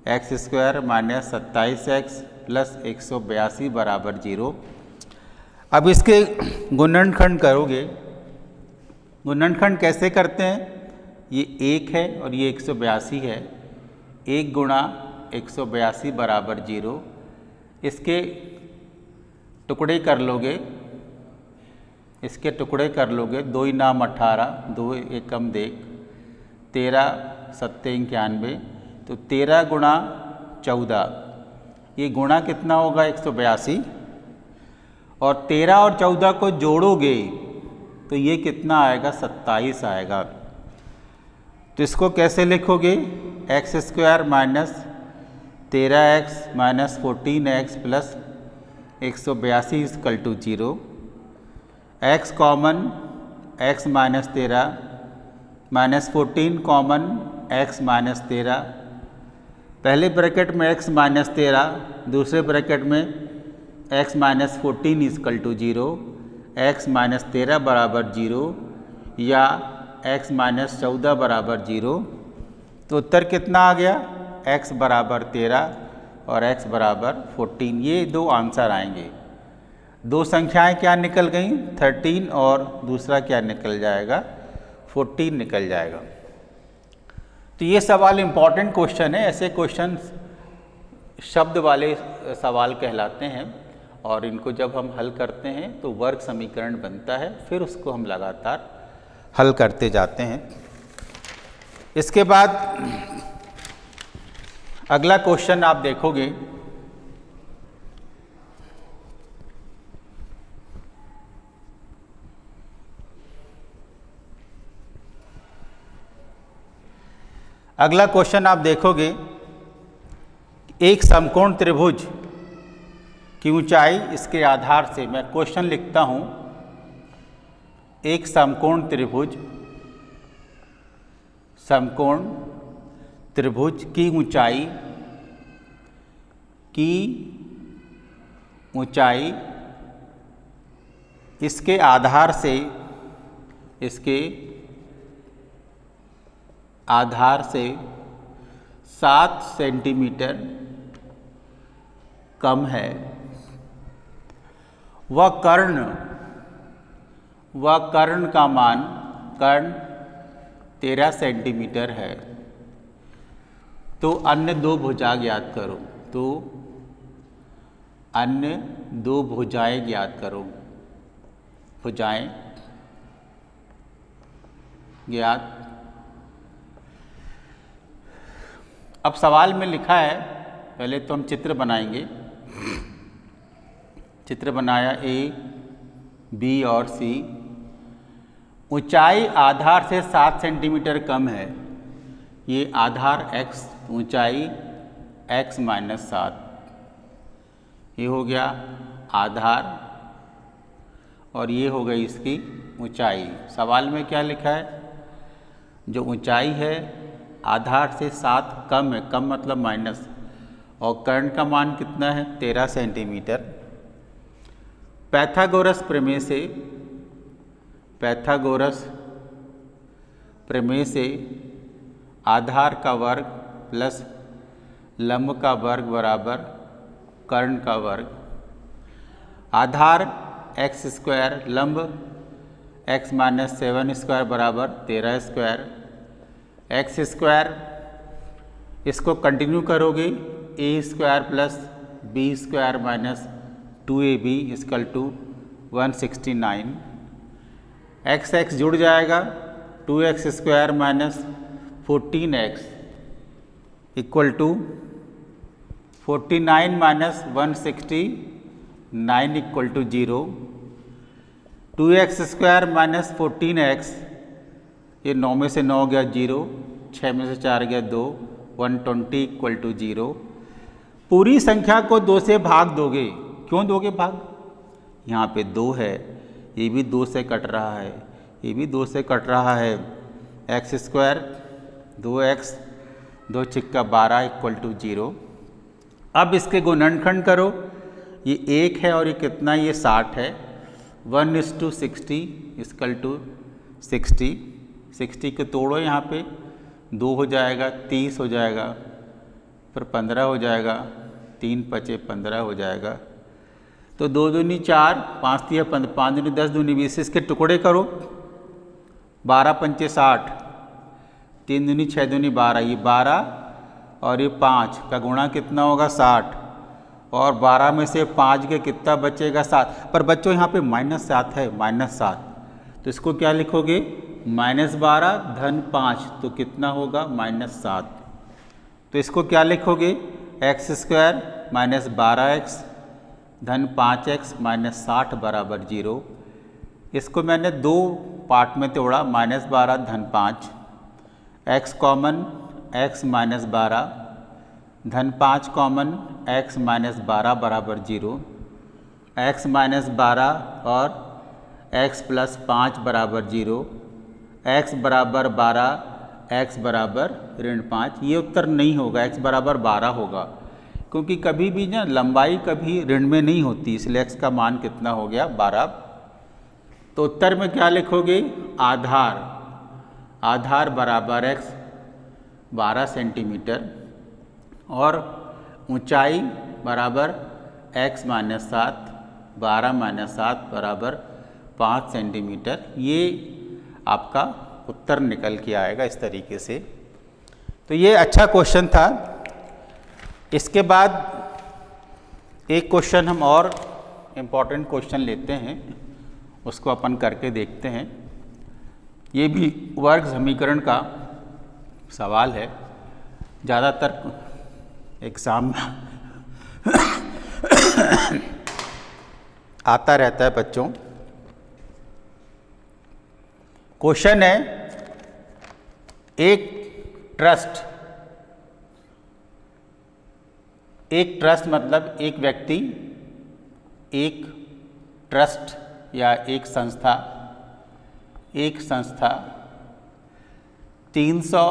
x square minus 27x plus 182 बराबर 0। अब इसके गुणनखंड करोगे। गुणनखंड कैसे करते हैं? ये 1 है और ये 182 है। 1 गुणा 182 बराबर 0। इसके टुकड़े कर लोगे, इसके टुकड़े कर लोगे। 2 नाम 18, 2 एकम देख, 13 सत्ते 91, तो 13 गुणा 14, ये गुणा कितना होगा 182, और 13 और 14 को जोड़ोगे तो ये कितना आएगा 27 आएगा। तो इसको कैसे लिखोगे? X square minus 13x minus 14x plus 182 equal to 0। x common x minus 13 minus 14 common x minus 13, पहले ब्रैकेट में x माइनस 13, दूसरे ब्रैकेट में x minus 14 equal to 0। x minus 13 बराबर 0 या x माइनस 14 बराबर 0। तो उत्तर कितना आ गया? x बराबर 13 और x बराबर 14। ये दो आंसर आएंगे। दो संख्याएं क्या निकल गई? 13 और दूसरा क्या निकल जाएगा? 14 निकल जाएगा। तो ये सवाल इम्पॉर्टेंट क्वेश्चन है। ऐसे क्वेश्चन शब्द वाले सवाल कहलाते हैं, और इनको जब हम हल करते हैं तो वर्ग समीकरण बनता है, फिर उसको हम लगातार हल करते जाते हैं। इसके बाद अगला क्वेश्चन आप देखोगे, अगला क्वेश्चन आप देखोगे, एक समकोण त्रिभुज की ऊंचाई इसके आधार से, मैं क्वेश्चन लिखता हूं, एक समकोण त्रिभुज की ऊंचाई इसके आधार से 7 सेंटीमीटर कम है। वह कर्ण का मान 13 सेंटीमीटर है। तो अन्य दो भुजा ज्ञात करो। तो अन्य दो भुजाएं ज्ञात करो। भुजाएं ज्ञात। अब सवाल में लिखा है, पहले तो हम चित्र बनाएंगे। चित्र बनाया A, B और C। ऊंचाई आधार से 7 सेंटीमीटर कम है। ये आधार x, ऊंचाई x माइनस 7, ये हो गया आधार, और ये हो गई इसकी ऊंचाई। सवाल में क्या लिखा है? जो ऊंचाई है आधार से 7 कम है, कम मतलब माइनस, और कर्ण का मान कितना है? 13 सेंटीमीटर। पैथागोरस प्रमेय से आधार का वर्ग प्लस लंब का वर्ग बराबर कर्ण का वर्ग। आधार एक्स स्क्वायर, लंब एक्स माइनस 7 स्क्वायर बराबर 13 स्क्वायर। एक्स स्क्वायर, इसको कंटिन्यू करोगे, a square plus b square minus 2ab equal to 169। X x जुड़ जाएगा, 2x square minus 14x equal to 49 minus 169 equal to 0, 2x square minus 14x, ये 9 में से 9 गया 0, 6 में से 4 गया 2, 120 इक्वल टू 0। पूरी संख्या को 2 से भाग दोगे, क्यों दोगे भाग? यहाँ पे 2 है, ये भी 2 से कट रहा है, ये भी 2 से कट रहा है, एक्स स्क्वायर 2x 2 छिक्का 12 इक्वल टू 0। अब इसके गुणनखंड करो, ये 1 है और ये कितना, ये 60 है, 1:60 इक्वल टू 60, 60 को तोड़ो यहाँ पे, 2 हो जाएगा, 30 हो जाएगा, फिर 15 हो जाएगा, 3 पचे 15 हो जाएगा, तो 2 दूनी 4, 5 तिया 15, 5 दूनी 10, दूनी 20, इसके टुकड़े करो, 12 पंचे 60, 3 दूनी 6 दूनी 12, ये 12 और ये 5 का गुणा कितना होगा 60, और 12 में से 5 के कितना बचेगा 7। पर बच्चों यहाँ पे -7 है, -7, तो इसको क्या लिखोगे, -12 धन 5, तो कितना होगा -7। तो इसको क्या लिखोगे, एक्स स्क्वायर माइनस 12x धन 5x माइनस 60 बराबर 0। इसको मैंने 2 पार्ट में तोड़ा, -12 धन 5, x कॉमन x माइनस 12 धन 5 कॉमन x माइनस 12 बराबर 0, x माइनस 12 और x प्लस 5 बराबर 0, x बराबर 12, x बराबर -5। ये उत्तर नहीं होगा, x बराबर 12 होगा, क्योंकि कभी भी ना लंबाई कभी ऋण में नहीं होती, इसलिए x का मान कितना हो गया 12। तो उत्तर में क्या लिखोगे, आधार, आधार बराबर x 12 सेंटीमीटर और ऊंचाई बराबर x माइनस 7, 12 माइनस 7 बराबर 5 सेंटीमीटर। ये आपका उत्तर निकल के आएगा इस तरीके से। तो ये अच्छा क्वेश्चन था। इसके बाद एक क्वेश्चन हम और इम्पॉर्टेंट क्वेश्चन लेते हैं, उसको अपन करके देखते हैं। ये भी वर्ग समीकरण का सवाल है, ज़्यादातर एग्ज़ाम में आता रहता है बच्चों। क्वेश्चन है, एक ट्रस्ट मतलब एक व्यक्ति, एक ट्रस्ट या एक संस्था 300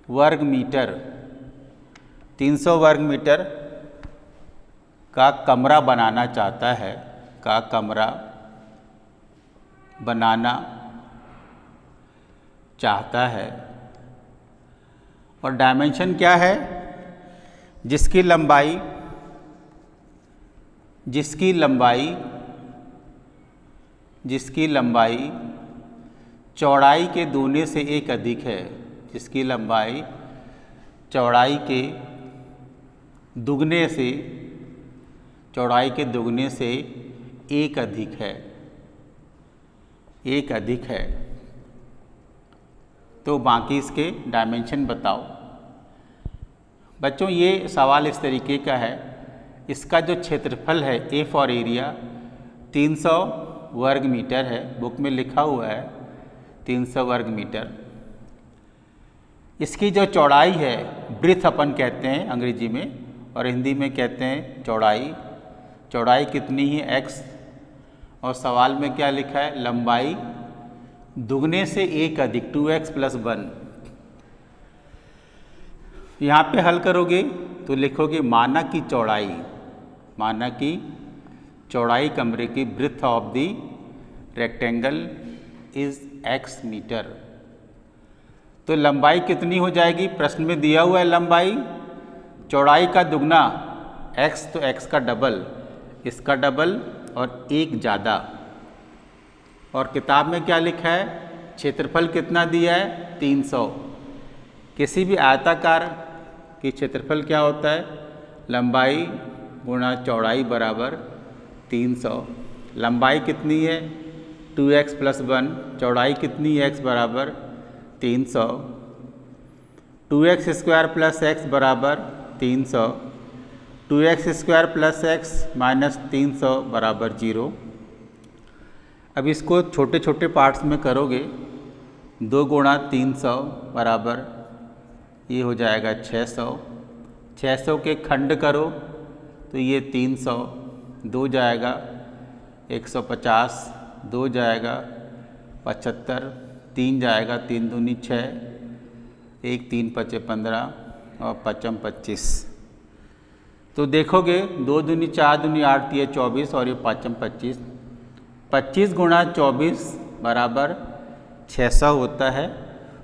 वर्ग मीटर का कमरा बनाना चाहता है, और डायमेंशन क्या है, जिसकी लंबाई चौड़ाई के दूने से एक अधिक है, जिसकी लंबाई चौड़ाई के दुगने से एक अधिक है। तो बाकी इसके डायमेंशन बताओ। बच्चों ये सवाल इस तरीके का है, इसका जो क्षेत्रफल है, ए फॉर एरिया 300 वर्ग मीटर है, बुक में लिखा हुआ है 300 वर्ग मीटर। इसकी जो चौड़ाई है, ब्रीथ अपन कहते हैं अंग्रेजी में, और हिंदी में कहते हैं चौड़ाई कितनी है x, और सवाल में क्या लिखा है, लंबाई दुगने से एक अधिक 2x + 1। यहाँ पे हल करोगे तो लिखोगे माना की चौड़ाई कमरे की breadth of the rectangle is x metre. तो लंबाई कितनी हो जाएगी, प्रश्न में दिया हुआ है लंबाई, चौड़ाई का दुगना x, तो x का डबल, इसका डबल और एक ज़्यादा। और किताब में क्या लिखा है, क्षेत्रफल कितना दिया है 300। किसी भी आयताकार की क्षेत्रफल क्या होता है, लंबाई गुणा चौड़ाई बराबर 300। लंबाई कितनी है 2x + 1, चौड़ाई कितनी है x बराबर 300, 2x² प्लस एक्स बराबर 300, 2x² प्लस एक्स माइनस 300 बराबर 0। अब इसको छोटे छोटे पार्ट्स में करोगे, 2 गुणा 300 बराबर ये हो जाएगा 600, 600 के खंड करो तो ये 300, 2 जाएगा 150, 2 जाएगा 75, 3 जाएगा 3 दूनी 6, 1 3 5 15 और 5 25। तो देखोगे 2 दूनी 4 दूनी 8 3 24 और ये 5 25, 25 गुणा 24 बराबर 600 होता है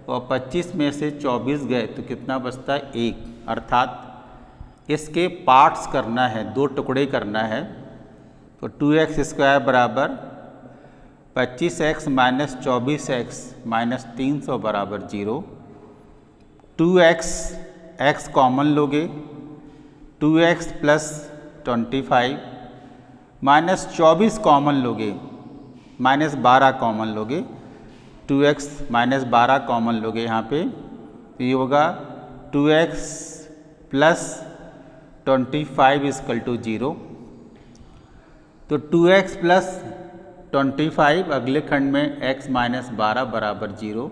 और 25 में से 24 गए तो कितना बचता है 1, अर्थात इसके पार्ट्स करना है, 2 टुकड़े करना है। तो 2x² बराबर 25x माइनस 24x माइनस 300 बराबर 0। 2x x कॉमन लोगे, 2x प्लस 25 माइनस 24 कॉमन लोगे, माइनस 12 कॉमन लोगे, 2x माइनस 12 कॉमन लोगे यहाँ पे, तो ये होगा 2x प्लस 25 इक्वल टू 0। तो 2x प्लस 25 अगले खंड में x माइनस 12 बराबर 0,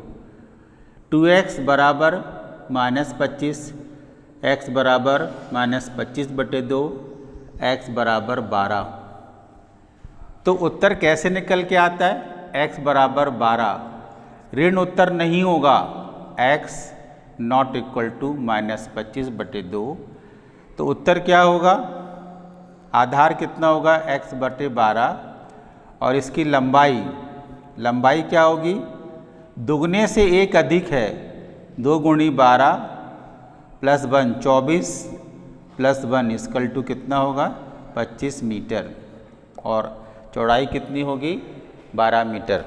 2x बराबर माइनस 25, x बराबर माइनस 25/2, x बराबर 12। तो उत्तर कैसे निकल के आता है? x बराबर 12 ऋण उत्तर नहीं होगा, x not equal to minus 25/2। तो उत्तर क्या होगा? आधार कितना होगा? x/12 और इसकी लंबाई क्या होगी? दुगने से 1 अधिक है, 2 गुणी 12 प्लस 1 24 प्लस 1 इक्वल टू कितना होगा? 25 मीटर और चौड़ाई कितनी होगी? 12 मीटर।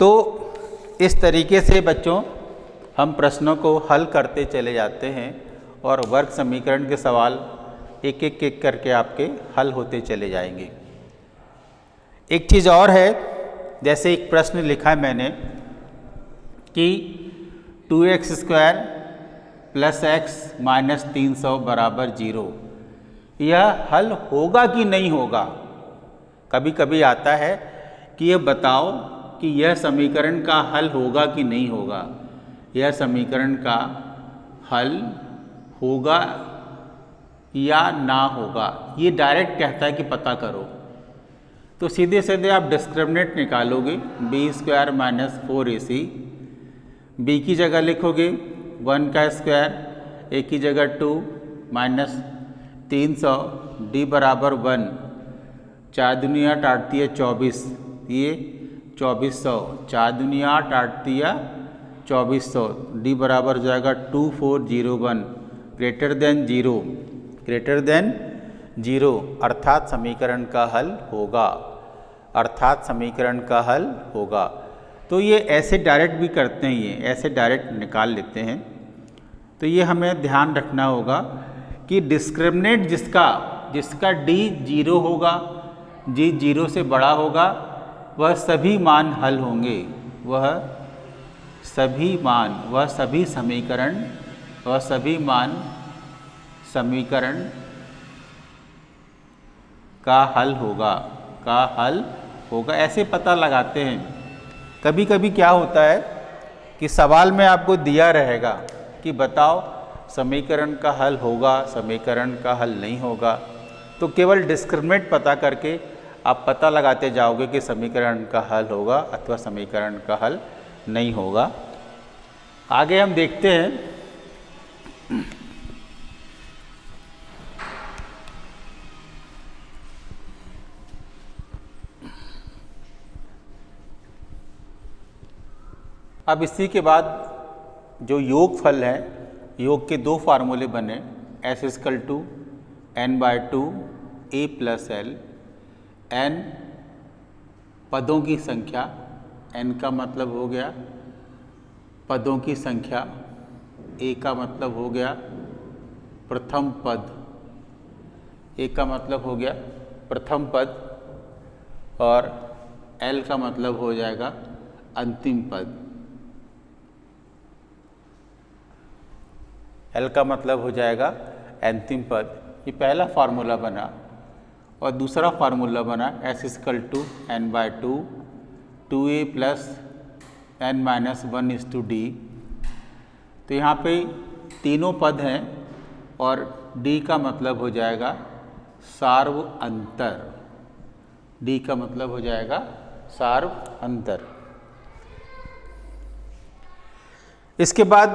तो इस तरीके से बच्चों हम प्रश्नों को हल करते चले जाते हैं और वर्ग समीकरण के सवाल एक एक करके आपके हल होते चले जाएंगे। एक चीज़ और है, जैसे एक प्रश्न लिखा है मैंने कि 2x² प्लस एक्स माइनस 300 बराबर 0, यह हल होगा कि नहीं होगा? कभी कभी आता है कि यह बताओ कि यह समीकरण का हल होगा कि नहीं होगा, यह समीकरण का हल होगा या ना होगा। ये डायरेक्ट कहता है कि पता करो। तो सीधे सीधे आप डिस्क्रिमिनेंट निकालोगे, b² माइनस 4ac, b की जगह लिखोगे 1 का स्क्वायर, a की जगह 2 माइनस 300, d बराबर 1, 4 दूनी 8 8 3 24, ये 2400, 4 दूनी 8 8 3 2400, d बराबर हो जाएगा 2401 ग्रेटर देन 0, अर्थात समीकरण का हल होगा, अर्थात समीकरण का हल होगा। तो ये ऐसे डायरेक्ट भी करते हैं, ये ऐसे डायरेक्ट निकाल लेते हैं। तो ये हमें ध्यान रखना होगा कि डिस्क्रिमिनेंट जिसका d 0 होगा, g 0 से बड़ा होगा, वह सभी मान हल होंगे, वह सभी समीकरण का हल होगा, ऐसे पता लगाते हैं। कभी कभी क्या होता है कि सवाल में आपको दिया रहेगा कि बताओ समीकरण का हल होगा, समीकरण का हल नहीं होगा, तो केवल डिस्क्रिमिनेंट पता करके आप पता लगाते जाओगे कि समीकरण का हल होगा अथवा समीकरण का हल नहीं होगा। आगे हम देखते हैं। अब इसी के बाद जो योगफल है, योग के 2 फार्मूले बने, s equal to n/2 a plus l, n पदों की संख्या, n का मतलब हो गया पदों की संख्या, a का मतलब हो गया प्रथम पद, a का मतलब हो गया प्रथम पद और l का मतलब हो जाएगा अंतिम पद। L का मतलब हो जाएगा अंतिम पद। ये पहला फार्मूला बना और दूसरा फार्मूला बना S equal to n/2 2a plus n-1 d। तो यहाँ पे तीनों पद हैं और d का मतलब हो जाएगा सार्व अंतर। d का मतलब हो जाएगा सार्व अंतर। इसके बाद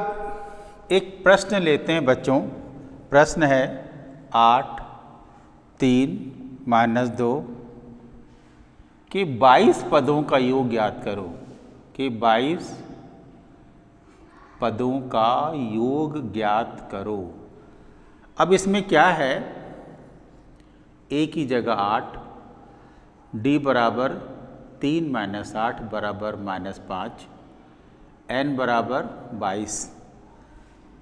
एक प्रश्न लेते हैं बच्चों। प्रश्न है 8 3 - 2 के 22 पदों का योग ज्ञात करो। कि 22 पदों का योग ज्ञात करो। अब इसमें क्या है, a की जगह 8, d बराबर 3 - 8 बराबर -5, n बराबर 22।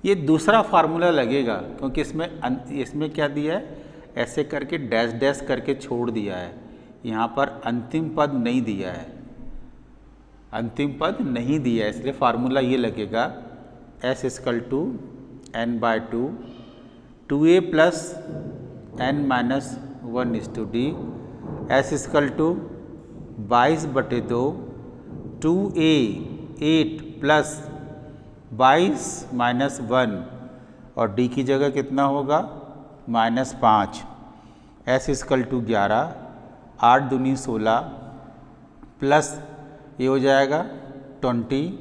ये दूसरा फार्मूला लगेगा क्योंकि इसमें क्या दिया है, ऐसे करके डैश डैश करके छोड़ दिया है। यहाँ पर अंतिम पद नहीं दिया है, अंतिम पद नहीं दिया है, इसलिए फार्मूला ये लगेगा S equal to n/2 2a plus n-1 d। S equal to 22/2 2a 8 plus 22 - 1 और d की जगह कितना होगा -5। S इक्वल टू 11 8 दूनी 16 प्लस ये हो जाएगा 20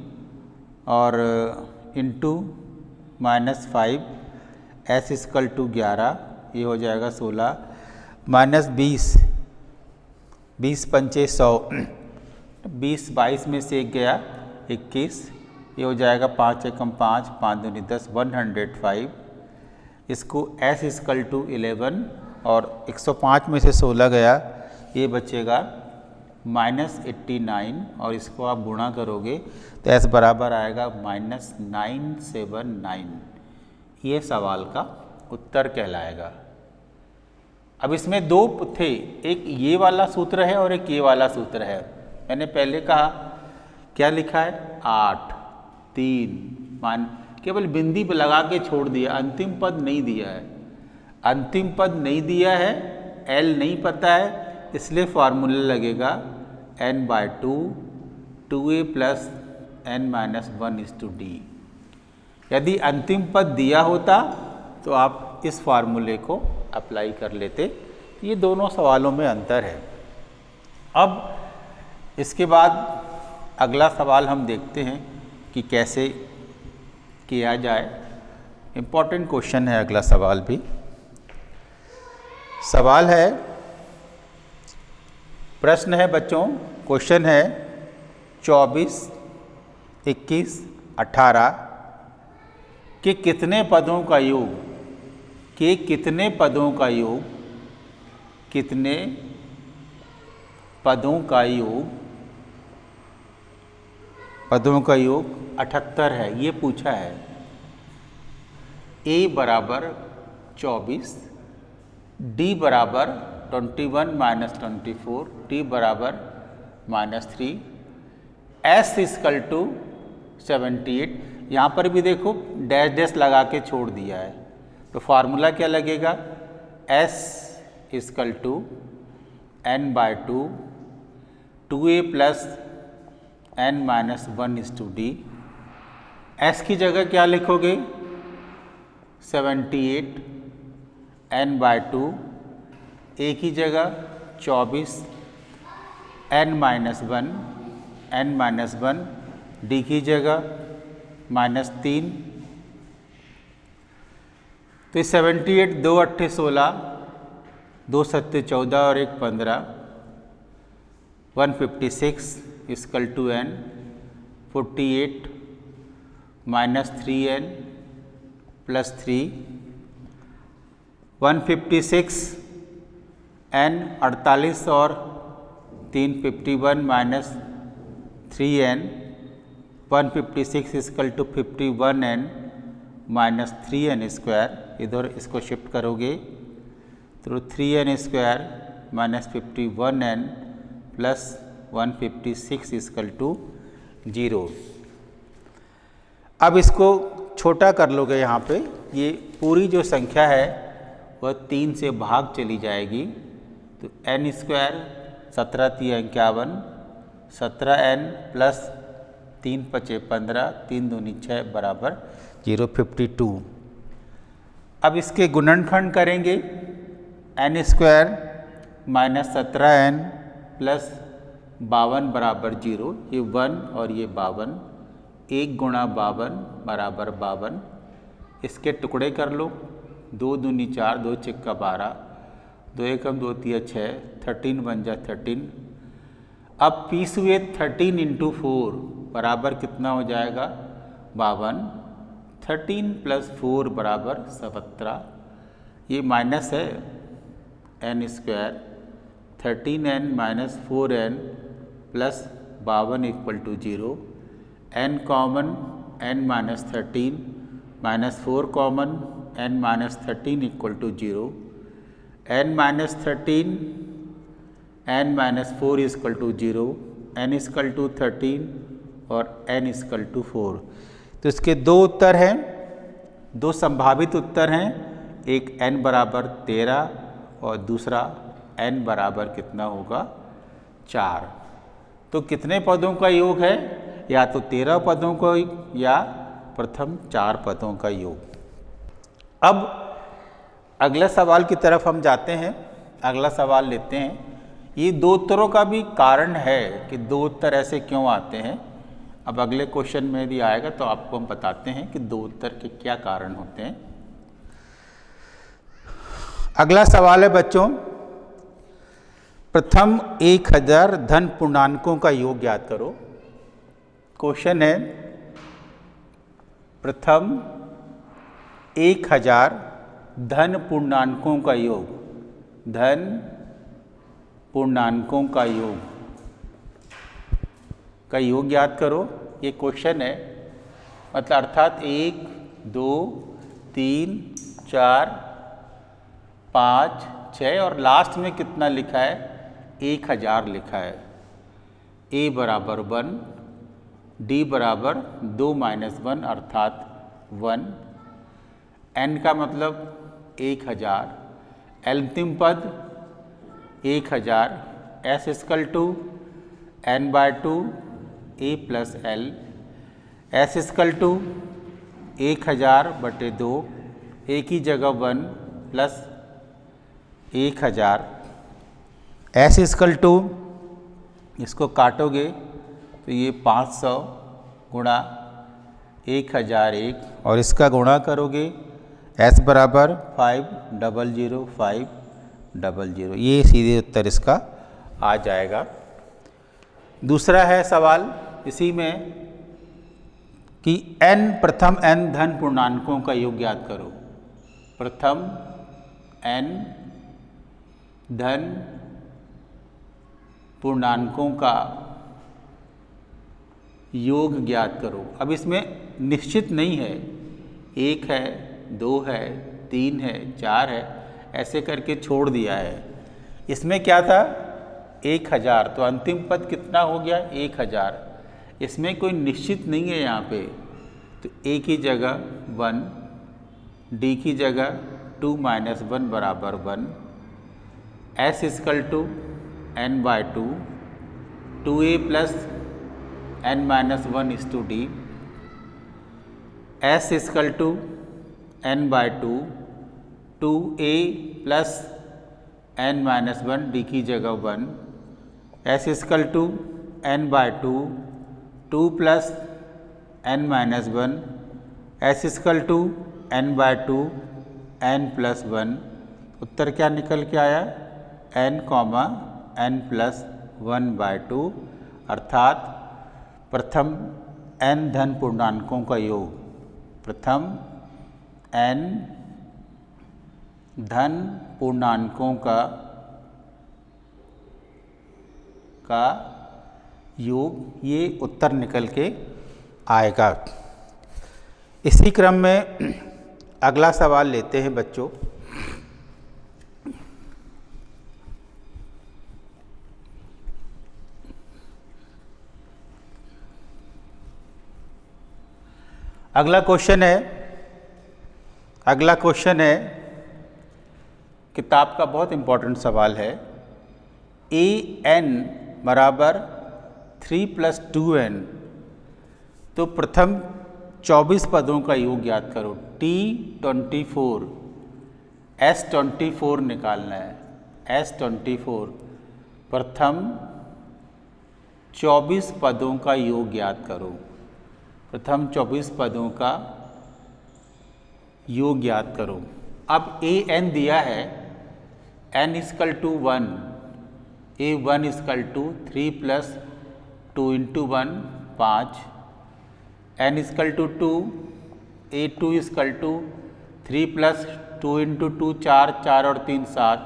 और इंटू -5 S इक्वल टू 11 ये हो जाएगा 16 -20 20 पंचे 100 20 22 में से एक गया 21 ये हो जाएगा 5 एकम 5 5 दूनी 10 105। इसको S इक्वल टू 11 और 105 में से 16 गया ये बचेगा -89 और इसको आप गुणा करोगे तो S बराबर आएगा -979। ये सवाल का उत्तर कहलाएगा। अब इसमें दो थे, एक ये वाला सूत्र है और एक ये वाला सूत्र है। मैंने पहले कहा क्या लिखा है 8 3 केवल बिंदी पे लगा के छोड़ दिया, अंतिम पद नहीं दिया है। अंतिम पद नहीं दिया है, L नहीं पता है, इसलिए फार्मूला लगेगा n/2 2a plus n-1 d। यदि अंतिम पद दिया होता तो आप इस फार्मूले को अप्लाई कर लेते। ये दोनों सवालों में अंतर है। अब इसके बाद अगला सवाल हम देखते हैं कि कैसे किया जाए। इम्पॉर्टेंट क्वेश्चन है अगला सवाल भी। सवाल है, प्रश्न है बच्चों, क्वेश्चन है 24 21 18 के कितने पदों का योग, के कितने पदों का योग, कितने पदों का योग, पदों का योग 78 है, ये पूछा है। a बराबर 24, d बराबर 21 - 24, t बराबर -3, S इक्वल टू 78। यहाँ पर भी देखो डैश डैश लगा के छोड़ दिया है, तो फार्मूला क्या लगेगा S equal to n/2 2a plus n-1 d। S की जगह क्या लिखोगे 78 n/2, a की जगह 24 n-1 n-1 d की जगह -3। तो 78 2 8 16 2 7 14 और 1 15 156 equal to n 48 -3n plus 3 156 n 48 और 3 51 -3n 156 equal to 51n -3n square. इधर इसको शिफ्ट करोगे तो 3n square -51n plus 156 equal to 0। अब इसको छोटा कर लोगे यहाँ पे ये पूरी जो संख्या है वह 3 से भाग चली जाएगी, तो n स्क्वायर 17 × 51, 17n प्लस 3 × 5 = 15, 3 दूनी 6 बराबर 052। अब इसके गुणनखंड करेंगे, n square minus 17n plus 52 बराबर 0, ये 1 और ये 52, 1 गुणा 52 बराबर 52। इसके टुकड़े कर लो, 2 दूनी 4, 2 × 12, 2 एकम 2 × 6, 13 बन जा 13। अब पीस हुए 13 × 4 बराबर कितना हो जाएगा 52, 13 + 4 बराबर 17। ये माइनस है, n square 13n minus 4n plus 52 = 0, n common n minus 13 minus 4 common n minus 13 = 0, n minus 13 n minus 4 = 0, n = 13 और n = 4। तो इसके दो उत्तर हैं, दो संभावित उत्तर हैं, एक n बराबर 13 और दूसरा n बराबर कितना होगा 4। तो कितने पदों का योग है, या तो 13 पदों का या प्रथम 4 पदों का योग। अब अगले सवाल की तरफ हम जाते हैं। अगला सवाल लेते हैं। ये दो उत्तरों का भी कारण है कि दो उत्तर ऐसे क्यों आते हैं। अब अगले क्वेश्चन में भी आएगा तो आपको हम बताते हैं कि दो उत्तर के क्या कारण होते हैं। अगला सवाल है बच्चों, प्रथम 1000 धन पूर्णांकों का योग ज्ञात करो। क्वेश्चन है प्रथम 1000 धन पूर्णांकों का योग, धन पूर्णांकों का योग ज्ञात करो। ये क्वेश्चन है, मतलब अर्थात 1 2 3 4 5 6 और लास्ट में कितना लिखा है 1000 लिखा है। a बराबर 1, d बराबर 2 - 1 अर्थात 1, n का मतलब 1000, अंतिम पद 1000, s = n/2 a + l, s = 1000/2, a की जगह 1 प्लस 1000, s = इसको काटोगे तो ये 500 गुणा 1001 और इसका गुणा करोगे s बराबर 500500, ये सीधे उत्तर इसका आ जाएगा। दूसरा है सवाल इसी में कि n प्रथम n धन पूर्णांकों का योग ज्ञात करो। प्रथम n धन पूर्णांकों का योग ज्ञात करो। अब इसमें निश्चित नहीं है, 1 है 2 है 3 है 4 है, ऐसे करके छोड़ दिया है। इसमें क्या था 1000, तो अंतिम पद कितना हो गया 1000। इसमें कोई निश्चित नहीं है यहाँ पे, तो a की जगह 1, d की जगह 2 - 1 बराबर 1, s = n/2, 2a + n - 1 = d, s = n/2, 2a + n - 1 d की जगह 1, s = n/2, 2 + n - 1, s = n/2 n + 1। उत्तर क्या निकल के आया n, n + 1/2 अर्थात प्रथम n धन पूर्णांकों का योग, प्रथम n धन पूर्णांकों का योग, ये उत्तर निकल के आएगा। इसी क्रम में अगला सवाल लेते हैं बच्चों। अगला क्वेश्चन है, अगला क्वेश्चन है, किताब का बहुत इम्पोर्टेंट सवाल है। ए एन बराबर 3 + 2n, तो प्रथम 24 पदों का योग ज्ञात करो। T24 S24 निकालना है। S24 प्रथम 24 पदों का योग ज्ञात करो। प्रथम 24 पदों का योग ज्ञात करो। अब ए एन दिया है, n = 1, A1 = 3 + 2 × 1 5, n = 2, A2 = 3 + 2 × 2 4, 4 और 3 7,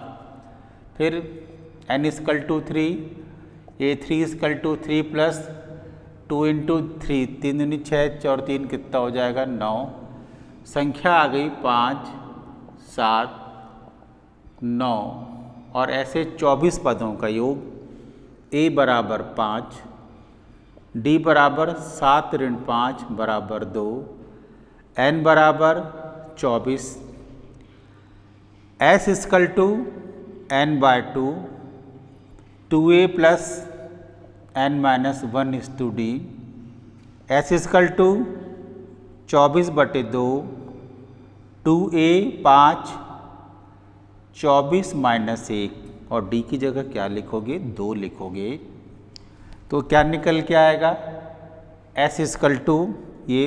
फिर n = 3, A3 = 3 + 2 × 3, 3 दूनी 6 और 3 कितना हो जाएगा 9, संख्या आ गई 5 7 9, और ऐसे 24 पदों का योग। A बराबर 5, D बराबर 7 ऋण 5 बराबर 2, N बराबर 24, S = n/2, 2A + n-1 = D, S = 24/2, 2A 5 24 - 1, और D की जगह क्या लिखोगे 2 लिखोगे, तो क्या निकल के आएगा, S = ये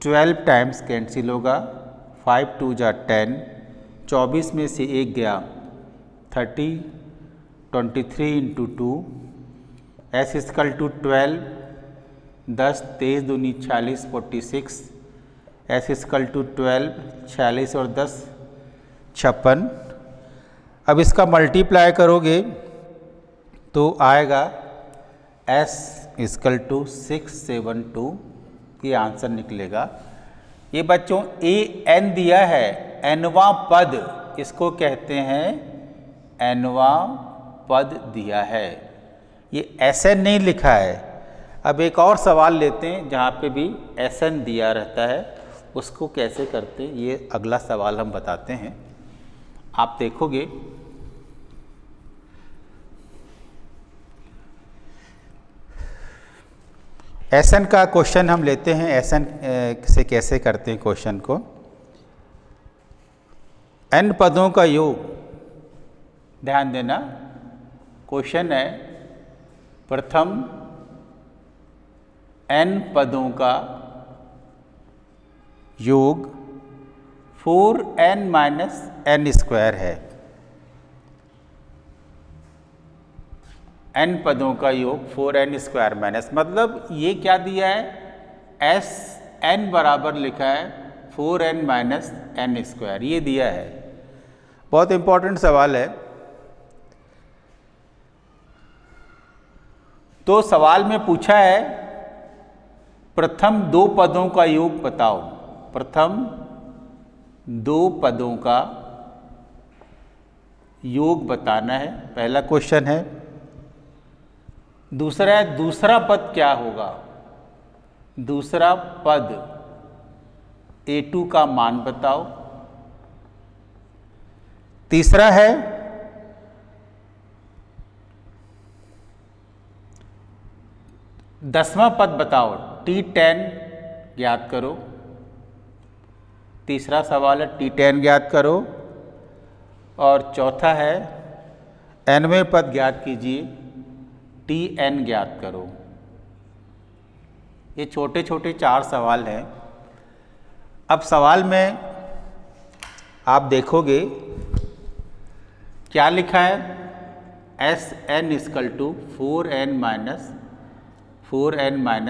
12 टाइम्स कैंसिल होगा, 5 × 2 = 10, 24 में से 1 गया 30, 23 × 2, S = 12, 10 23 दूनी 40 46, S = 12, 46 और 10 56। अब इसका मल्टीप्लाई करोगे तो आएगा S = 672, ये आंसर निकलेगा। ये बच्चों ए एन दिया है, nवां पद, इसको कहते हैं nवां पद दिया है, ये SN नहीं लिखा है। अब एक और सवाल लेते हैं जहाँ पे भी SN दिया रहता है, उसको कैसे करते हैं ये अगला सवाल हम बताते हैं। आप देखोगे SN का क्वेश्चन हम लेते हैं। SN से कैसे करते हैं क्वेश्चन को, n पदों का योग, ध्यान देना क्वेश्चन है, प्रथम n पदों का योग 4n - n² है। n पदों का योग 4n² माइनस, मतलब ये क्या दिया है, SN बराबर लिखा है 4n - n², ये दिया है। बहुत इंपॉर्टेंट सवाल है। तो सवाल में पूछा है प्रथम 2 पदों का योग बताओ। प्रथम 2 पदों का योग बताना है, पहला क्वेश्चन है। दूसरा है, दूसरा पद क्या होगा, दूसरा पद A2 का मान बताओ। तीसरा है, दसवां पद बताओ, T10 ज्ञात करो। तीसरा सवाल है T10 ज्ञात करो। और चौथा है nवें पद ज्ञात कीजिए, Tn ज्ञात करो। ये छोटे छोटे 4 सवाल हैं। अब सवाल में आप देखोगे क्या लिखा है, Sn = 4n - n²।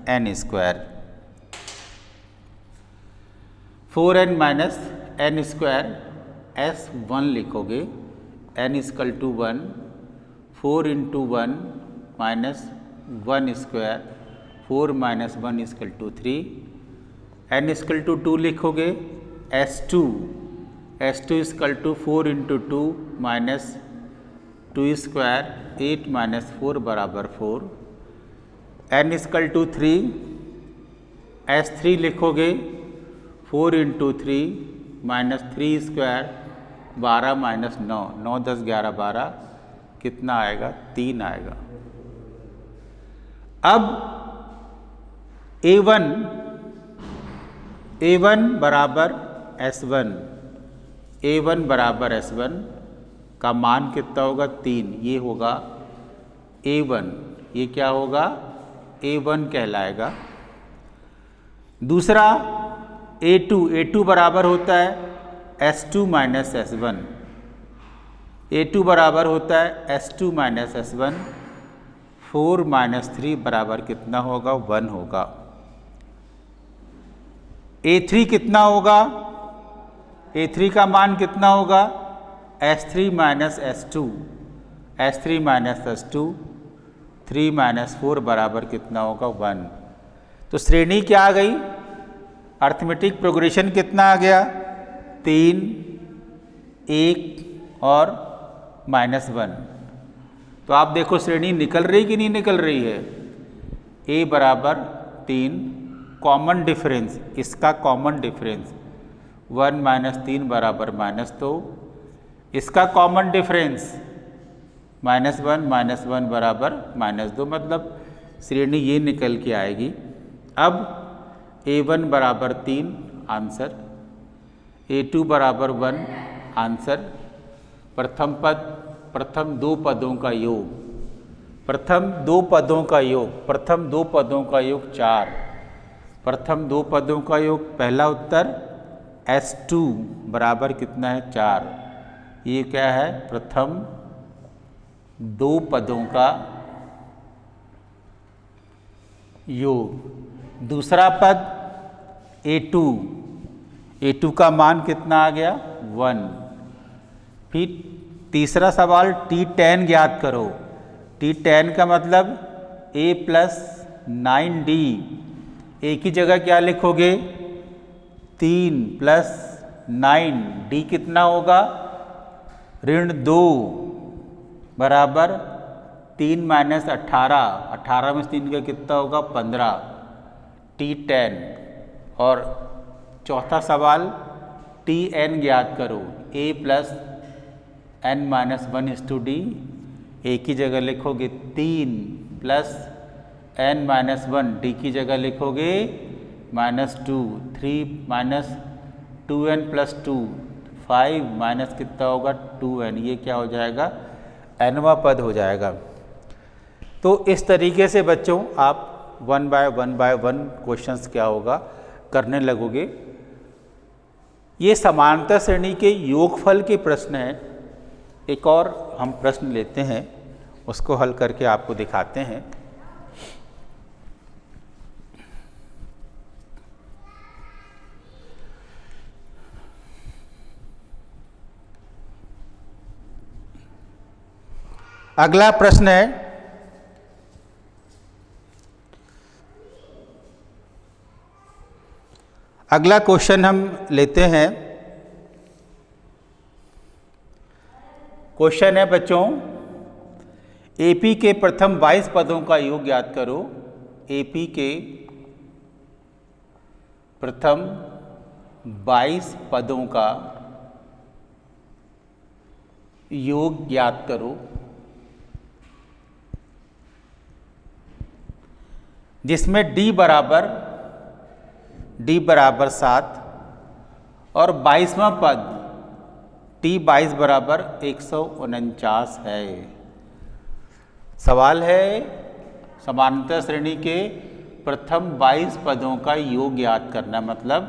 n square S1 लिखोगे, n = 1, 4 × 1 - 1 स्क्वायर, 4 - 1 = 3, n = 2 लिखोगे, S2 = 4 × 2 - 2 स्क्वायर, 8 - 4 बराबर 4, n = 3, S3 लिखोगे, 4 इंटू 3 माइनस 3 स्क्वायर 12 माइनस 9, 9 10 11 12 कितना आएगा? 3 आएगा। अब A1 बराबर S1, A1 बराबर S1 का मान कितना होगा? 3। ये होगा A1, ये क्या होगा? A1 कहलाएगा। दूसरा A2 बराबर होता है S2 माइनस S1, A2 बराबर होता है S2 माइनस S1। 4 माइनस 3 बराबर कितना होगा? 1 होगा। A3 कितना होगा? A3 का मान कितना होगा? S3 minus S2, S3 minus S2, 3 minus 4 बराबर कितना होगा? 1। तो श्रेणी क्या आ गई? अर्थमेटिक प्रोग्रेशन कितना आ गया? 3, 1 और -1। तो आप देखो श्रेणी निकल रही कि नहीं निकल रही है? A बराबर 3, कॉमन डिफरेंस, इसका कॉमन डिफरेंस 1 माइनस 3 बराबर -2, इसका कॉमन डिफरेंस -1 माइनस 1 बराबर -2, मतलब श्रेणी ये निकल के आएगी। अब A1 बराबर 3 आंसर, A2 बराबर 1 आंसर। प्रथम पद, प्रथम दो पदों का योग, प्रथम दो पदों का योग, प्रथम दो पदों का योग 4, प्रथम दो पदों का योग। पहला उत्तर S2 बराबर कितना है? 4। ये क्या है? प्रथम दो पदों का योग। दूसरा पद A2 का मान कितना आ गया? 1। फिर तीसरा सवाल T10 ज्ञात करो। T10 का मतलब A प्लस 9D, A की जगह क्या लिखोगे? 3 प्लस 9, D कितना होगा? -2 बराबर 3 माइनस 18, 18 में 3 का कितना होगा? 15, T10। और चौथा सवाल Tn ज्ञात करो। A plus n minus 1:D, A की जगह लिखोगे 3 प्लस n माइनस 1, D की जगह लिखोगे -2, 3 माइनस 2n प्लस 2, 5 माइनस कितना होगा? 2n। ये क्या हो जाएगा? nवां पद हो जाएगा। तो इस तरीके से बच्चों आप 1 बाय 1 क्वेश्चंस क्या होगा करने लगोगे। ये समांतर श्रेणी के योगफल के प्रश्न हैं। एक और हम प्रश्न लेते हैं, उसको हल करके आपको दिखाते हैं। अगला प्रश्न है, अगला क्वेश्चन हम लेते हैं। क्वेश्चन है बच्चों, AP के प्रथम 22 पदों का योग ज्ञात करो। AP के प्रथम 22 पदों का योग ज्ञात करो, जिसमें D बराबर 7 और 22वां पद T22 बराबर 149 है। सवाल है समांतर श्रेणी के प्रथम 22 पदों का योग ज्ञात करना, मतलब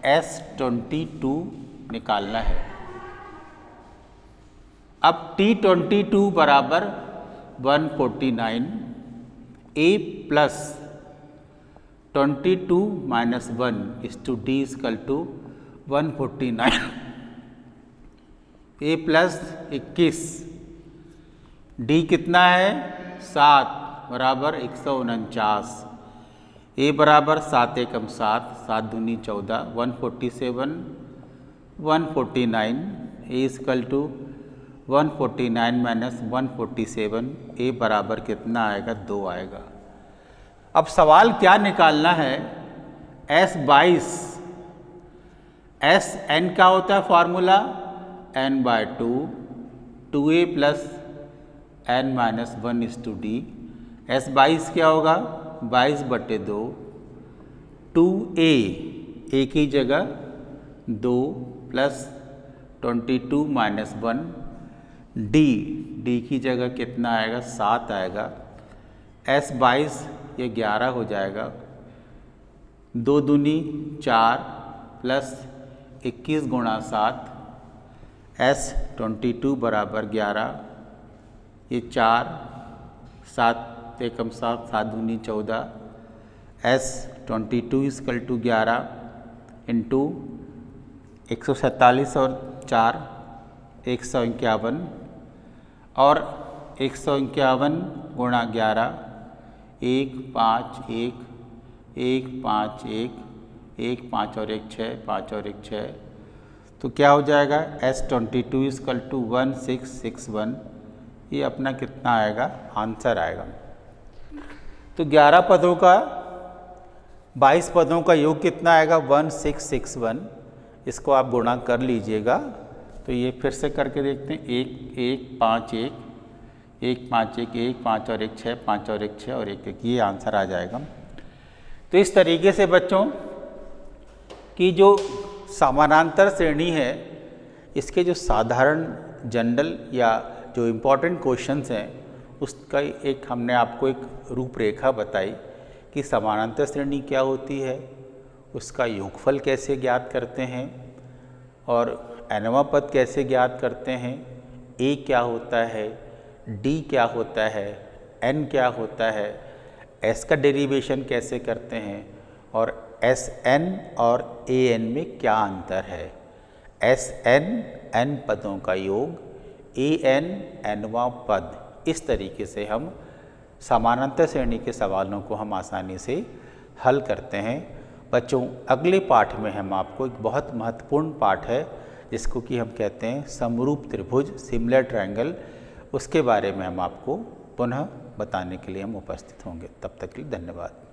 S22 निकालना है। अब T22 बराबर 149, A plus 22 minus 1:D equal to 149, A plus 21, D कितना है? 7 बराबर 149, A बराबर 7 एकम 7, 7 दूनी 14, 147, 149, A equal to 149 minus 147, A बराबर कितना आएगा? 2 आएगा। अब सवाल क्या निकालना है? S22 एस एन क्या होता है formula, n by 2, 2a plus n minus 1:d। S 22 क्या होगा, 22/2, 2a ए की जगह 2 प्लस 22 माइनस 1 डी की जगह कितना आएगा, 7 आएगा। एस 22 ये 11 हो जाएगा, 2 दूनी 4 प्लस 21 गुणा 7, एस 22 बराबर 11, ये 4 7 एकम 7, 7 दूनी 14, एस 22 इक्वल टू 11 इंटू 147 और 4 151 और 151 गुणा 11 1 5 1 1 5 1 1 5 और 1 6 5 और 1 6, तो क्या हो जाएगा S22 इक्वल टू 1661। ये अपना कितना आएगा, आंसर आएगा। तो 11 पदों का 22 पदों का योग कितना आएगा, 1661। इसको आप गुणा कर लीजिएगा। तो ये फिर से करके देखते हैं, 1 1 5 1 1 5 1 1 5 और 1 6 5 और 1 6 और 1 1, ये आंसर आ जाएगा। तो इस तरीके से बच्चों की जो समानांतर श्रेणी है, इसके जो साधारण जनरल या जो इम्पोर्टेंट क्वेश्चंस हैं, उसका एक हमने आपको एक रूपरेखा बताई कि समानांतर श्रेणी क्या होती है, उसका योगफल कैसे ज्ञात करते हैं और एनवा पद कैसे ज्ञात करते हैं, ए क्या होता है, डी क्या होता है, एन क्या होता है, एस का डेरिवेशन कैसे करते हैं और एस एन और ए एन में क्या अंतर है। एस एन एन पदों का योग, ए एन एनवा पद, इस तरीके से हम समानांतर श्रेणी के सवालों को हम आसानी से हल करते हैं। बच्चों अगले पाठ में हम आपको एक बहुत महत्वपूर्ण पाठ है जिसको कि हम कहते हैं समरूप त्रिभुज, सिमिलर ट्रायंगल, उसके बारे में हम आपको पुनः बताने के लिए हम उपस्थित होंगे। तब तक के लिए धन्यवाद।